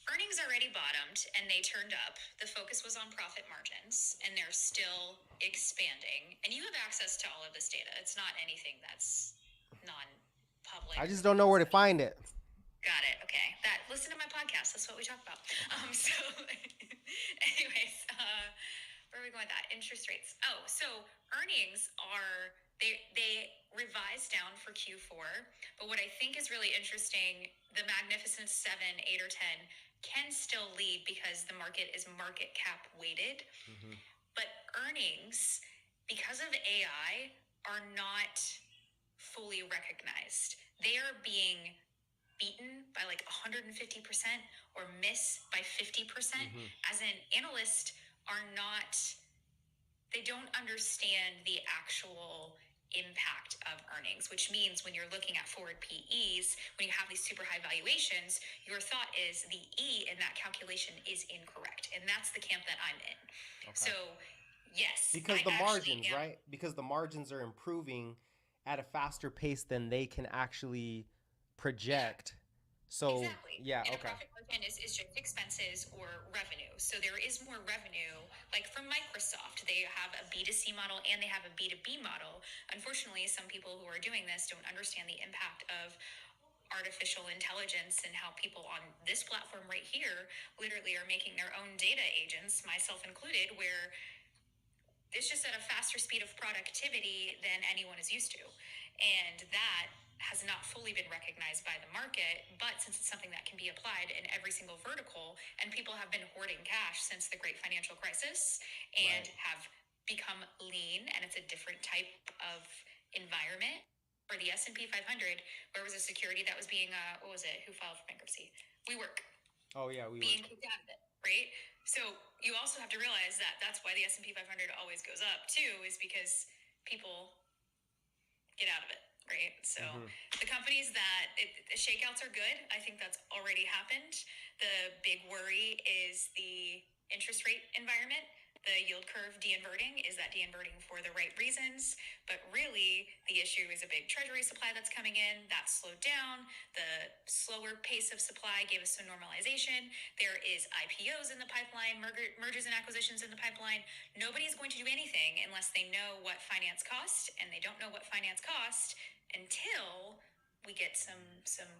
earnings already bottomed and they turned up. The focus was on profit margins and they're still expanding. And you have access to all of this data. It's not anything that's non-public.
I just don't know where to find it.
Got it. Okay. Listen to my podcast. That's what we talk about. Anyways, where are we going with that? Interest rates. Oh, so earnings are they revised down for Q4, but what I think is really interesting, the Magnificent 7, 8, or 10 can still lead because the market is market cap weighted. But earnings, because of AI, are not fully recognized. They are being beaten by 150% or miss by 50%. As an analyst are not they don't understand the actual impact of earnings, which means when you're looking at forward PEs, when you have these super high valuations, your thought is the E in that calculation is incorrect. And that's the camp that I'm in. Okay. So, yes.
Because the margins, right? Because the margins are improving at a faster pace than they can actually project. Yeah. So,
exactly.
Yeah,
and
okay.
a profit margin is just expenses or revenue. So there is more revenue. Like from Microsoft, they have a B2C model and they have a B2B model. Unfortunately, some people who are doing this don't understand the impact of artificial intelligence and how people on this platform right here literally are making their own data agents, myself included, where it's just at a faster speed of productivity than anyone is used to. And that has not fully been recognized by the market, but since it's something that can be applied in every single vertical, and people have been hoarding cash since the great financial crisis and have become lean, and it's a different type of environment. For the S&P 500, where was a security that was being, what was it? Who filed for bankruptcy? WeWork.
Oh yeah, we
being kicked out of it, right? So you also have to realize that that's why the S&P 500 always goes up too, is because people get out of it, right? So the companies that the shakeouts are good. I think that's already happened. The big worry is the interest rate environment. The yield curve de-inverting. Is that de-inverting for the right reasons? But really, the issue is a big treasury supply that's coming in. That slowed down. The slower pace of supply gave us some normalization. There is IPOs in the pipeline, mergers and acquisitions in the pipeline. Nobody's going to do anything unless they know what finance costs, and they don't know what finance costs until we get some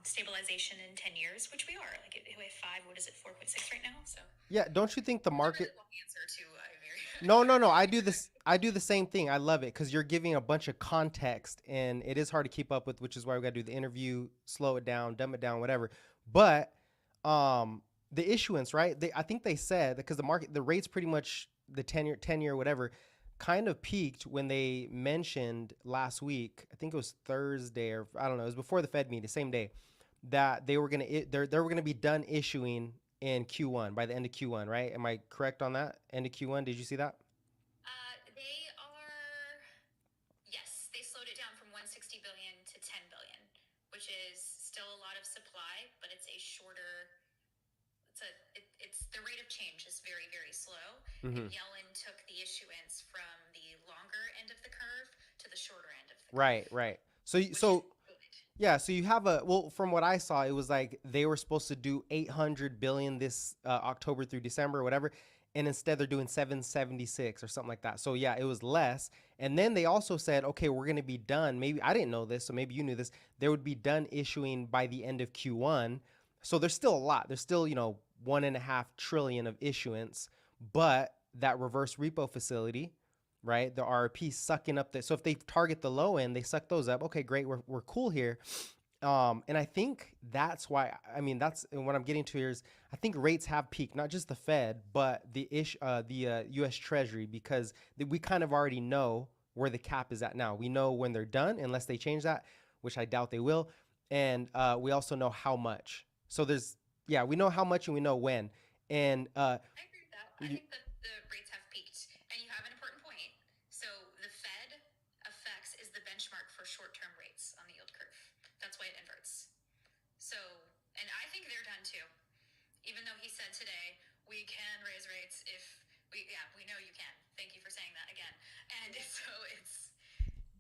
stabilization in 10 years, which we are. Like we have 5, what is it, 4.6 right now? So
Yeah, don't you think the market?
long answer to a very
No. I do this. I do the same thing. I love it because you're giving a bunch of context, and it is hard to keep up with, which is why we got to do the interview, slow it down, dumb it down, whatever. But the issuance, right? I think they said because the rates pretty much the 10-year, whatever, kind of peaked when they mentioned last week. I think it was Thursday or I don't know. It was before the Fed meeting, the same day, that they were gonna be done issuing in Q1 by the end of Q1, right? Am I correct on that? End of Q1? Did you see that?
they are, yes, they slowed it down from 160 billion to 10 billion, which is still a lot of supply, but it's a shorter. It's the rate of change is very, very slow. And Yellen took the issuance from the longer end of the curve to the shorter end of the curve.
Right. So yeah, so you have from what I saw, it was like they were supposed to do 800 billion this October through December or whatever, and instead they're doing 776 or something like that. So yeah, it was less. And then they also said, okay, we're going to be done. Maybe I didn't know this, so maybe you knew this. They would be done issuing by the end of Q1. So there's still a lot. There's still, 1.5 trillion of issuance, but that reverse repo facility, right? The RRP sucking up so if they target the low end, they suck those up. Okay, great. We're cool here. And I think that's why, that's what I'm getting to here is I think rates have peaked, not just the Fed, but the US Treasury, because we kind of already know where the cap is at now. We know when they're done, unless they change that, which I doubt they will. And we also know how much. So we know how much and we know when. And
I agree with that. I think that the rates have peaked. And you have an important point. So the Fed is the benchmark for short-term rates on the yield curve. That's why it inverts. So, and I think they're done too. Even though he said today, we can raise rates if we know you can. Thank you for saying that again. And so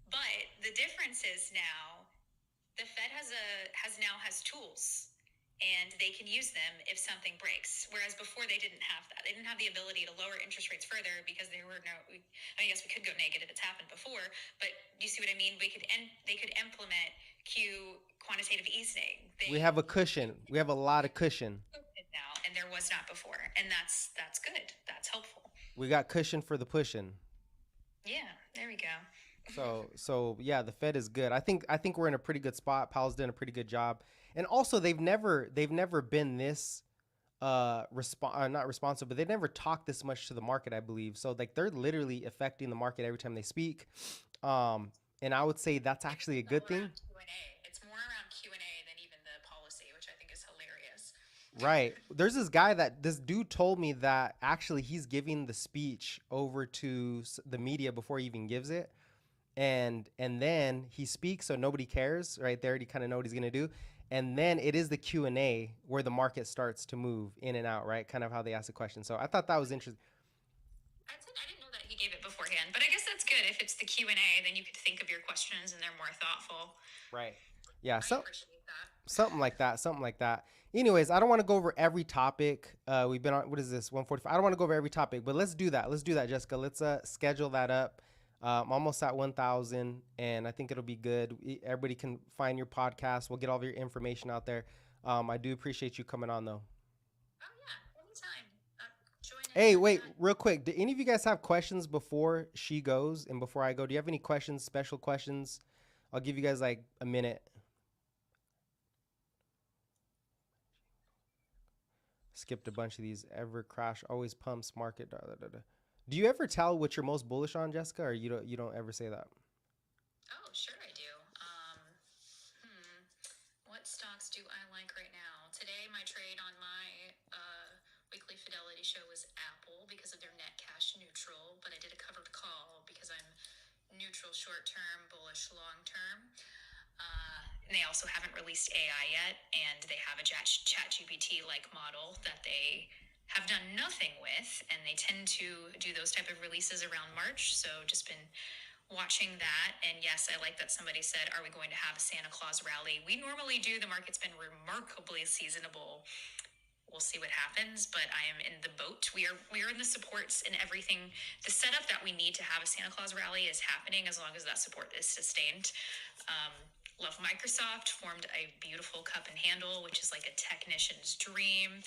but the difference is now the Fed has tools and they can use them if something breaks. Whereas before they didn't have that. They didn't have the ability to lower interest rates further because there were yes, we could go negative. It's happened before, but you see what I mean? They could implement quantitative easing.
We have a cushion. We have a lot of cushion
now, and there was not before. And that's good. That's helpful.
We got cushion for the pushing.
Yeah, there we go.
So yeah, the Fed is good. I think we're in a pretty good spot. Powell's done a pretty good job, and also they've never been this not responsive, but they never talked this much to the market, I believe. So like they're literally affecting the market every time they speak, and I would say that's actually a good thing.
Q&A. It's more around Q&A than even the policy, which I think is hilarious.
Right. There's this dude told me that actually he's giving the speech over to the media before he even gives it. And then he speaks so nobody cares, right? They already kind of know what he's going to do. And then it is the Q&A where the market starts to move in and out, right? Kind of how they ask the question. So I thought that was interesting.
I didn't know that he gave it beforehand, but I guess that's good. If it's the Q&A, then you could think of your questions and they're more thoughtful.
Right. Yeah.
I appreciate that.
Something like that. Something like that. Anyways, I don't want to go over every topic. We've been on, what is this, 145? I don't want to go over every topic, but let's do that. Let's do that, Jessica. Let's schedule that up. I'm almost at 1,000, and I think it'll be good. Everybody can find your podcast. We'll get all of your information out there. I do appreciate you coming on, though.
Oh, yeah. Anytime. Join
Hey, wait, real quick. Do any of you guys have questions before she goes and before I go? Do you have any questions, special questions? I'll give you guys like a minute. Skipped a bunch of these. Ever crash, always pumps, market. Da, da, da, da. Do you ever tell what you're most bullish on, Jessica, or you don't ever say that?
Oh, sure I do. What stocks do I like right now? Today, my trade on my weekly Fidelity show was Apple because of their net cash neutral, but I did a covered call because I'm neutral short term, bullish long term. And they also haven't released AI yet, and they have a ChatGPT-like model that they have done nothing with, and they tend to do those type of releases around March. So just been watching that. And yes, I like that somebody said, are we going to have a Santa Claus rally? We normally do. The market's been remarkably seasonable. We'll see what happens, but I am in the boat. We are in the supports and everything. The setup that we need to have a Santa Claus rally is happening as long as that support is sustained. Love Microsoft, formed a beautiful cup and handle, which is like a technician's dream.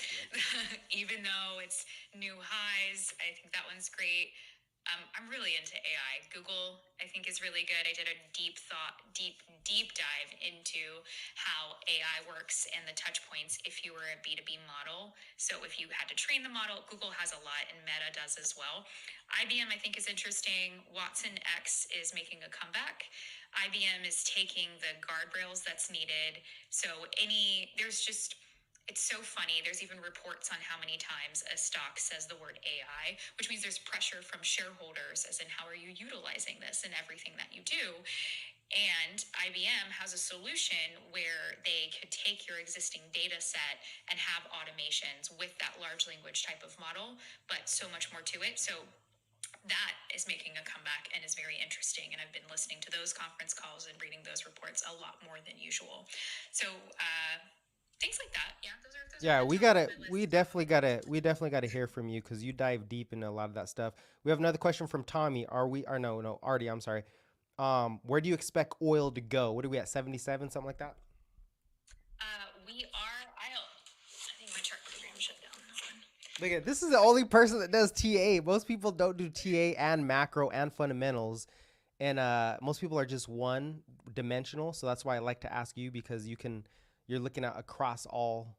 Even though it's new highs, I think that one's great. I'm really into AI. Google, I think, is really good. I did a deep dive into how AI works and the touch points if you were a B2B model. So if you had to train the model, Google has a lot and Meta does as well. IBM, I think, is interesting. Watson X is making a comeback. IBM is taking the guardrails that's needed. So it's so funny. There's even reports on how many times a stock says the word AI, which means there's pressure from shareholders as in how are you utilizing this in everything that you do. And IBM has a solution where they could take your existing data set and have automations with that large language type of model, but so much more to it. So that is making a comeback and is very interesting. And I've been listening to those conference calls and reading those reports a lot more than usual. So, things like that. Yeah,
We definitely gotta hear from you because you dive deep into a lot of that stuff. We have another question from Tommy. Artie, I'm sorry. Where do you expect oil to go? What are we at, 77, something like that?
We are. I think my chart program shut down.
Look at this is the only person that does TA. Most people don't do TA and macro and fundamentals, and most people are just one dimensional. So that's why I like to ask you because you're looking at across all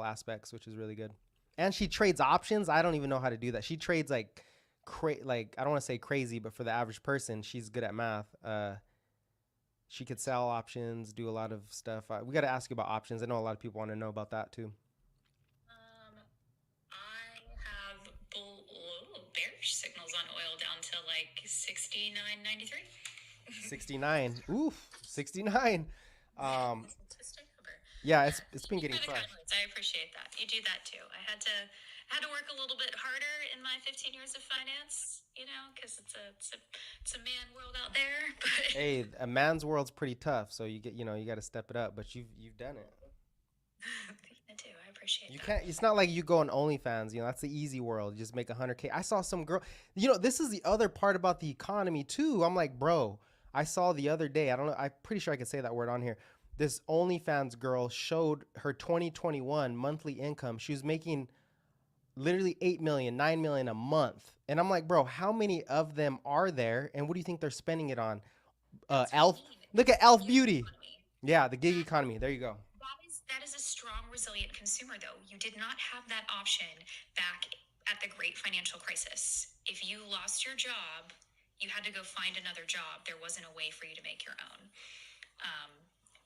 aspects, which is really good. And she trades options. I don't even know how to do that. She trades like I don't want to say crazy, but for the average person, she's good at math. She could sell options, do a lot of stuff. We got to ask you about options. I know a lot of people want to know about that too.
I have bearish signals on oil down to like 69.93.
69. Oof, 69. Yeah, it's been getting crushed.
I appreciate that. You do that too. I had to work a little bit harder in my 15 years of finance, because it's a man world out there. But
hey, a man's world's pretty tough, so you got to step it up. But you've done it.
I do. I appreciate
You
that.
can't. It's not like you go on OnlyFans. That's the easy world. You just make 100K. I saw some girl. This is the other part about the economy too. I'm like, bro. I saw the other day. I don't know. I'm pretty sure I could say that word on here. This OnlyFans girl showed her 2021 monthly income. She was making literally 8 million, 9 million a month. And I'm like, bro, how many of them are there? And what do you think they're spending it on? Elf. Look at Elf Beauty. Yeah, the gig economy. There you go.
That is a strong, resilient consumer, though. You did not have that option back at the great financial crisis. If you lost your job, you had to go find another job. There wasn't a way for you to make your own.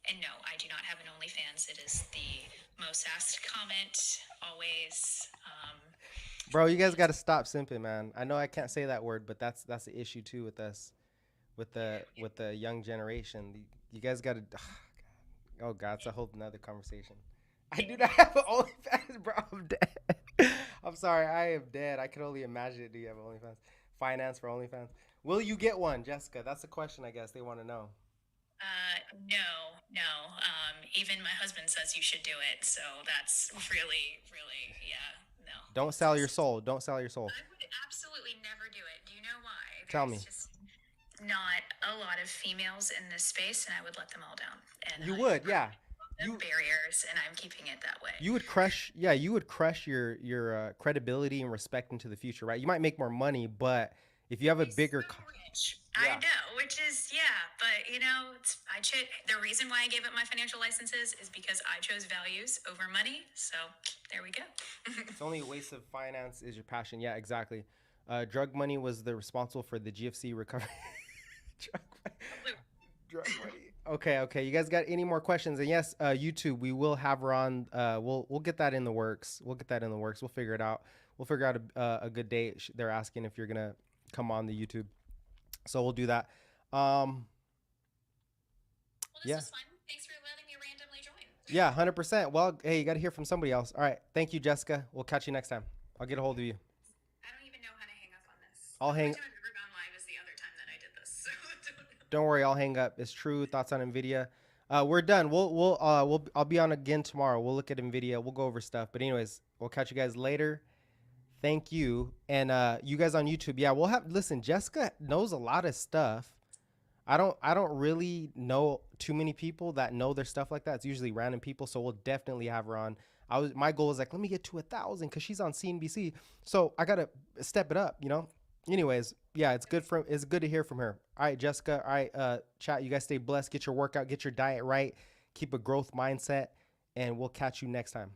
And no, I do not have an OnlyFans. It is the most asked comment, always.
Bro, you guys got to stop simping, man. I know I can't say that word, but that's the issue too with us, with the young generation. You guys got to. Oh God, it's a whole nother conversation. I do not have an OnlyFans, bro. I'm dead. I'm sorry, I am dead. I can only imagine it. Do you have OnlyFans? Finance for OnlyFans? Will you get one, Jessica? That's the question. I guess they want to know.
No. Even my husband says you should do it, so that's really, really, yeah, no.
Don't sell your soul. Don't sell your soul.
I would absolutely never do it. Do you know why?
Tell me.
There's just not a lot of females in this space, and I would let them all down. And
You would, yeah.
Barriers, and I'm keeping it that way.
You would crush, yeah. You would crush your credibility and respect into the future, right? You might make more money, but if you have a bigger,
Rich.
Yeah.
I know, which is but you know, the reason why I gave up my financial licenses is because I chose values over money. So there we go.
it's only a waste of finance is your passion. Yeah, exactly. Drug money was the responsible for the GFC recovery. Drug money. Okay. You guys got any more questions? And yes, YouTube, we will have her on. We'll get that in the works. We'll figure it out. We'll figure out a good date. They're asking if you're gonna come on the YouTube, so we'll do that.
Well, this was fun. Thanks for letting me randomly join.
Yeah, 100%. Well, hey, you got to hear from somebody else. All right. Thank you, Jessica. We'll catch you next time. I'll get a hold of you.
I don't even know how to hang up on this.
I'll hang.
The only time I've ever gone live is the other time that I did this. So I don't know.
Don't worry, I'll hang up. It's true. Thoughts on NVIDIA. We're done. I'll be on again tomorrow. We'll look at NVIDIA. We'll go over stuff. But anyways, we'll catch you guys later. Thank you. And you guys on YouTube. Yeah, listen, Jessica knows a lot of stuff. I don't really know too many people that know their stuff like that. It's usually random people. So we'll definitely have her on. My goal is like, let me get to 1,000 because she's on CNBC. So I gotta step it up, you know. Anyways, yeah, it's good to hear from her. All right, Jessica. All right, chat. You guys stay blessed. Get your workout. Get your diet right. Keep a growth mindset, and we'll catch you next time.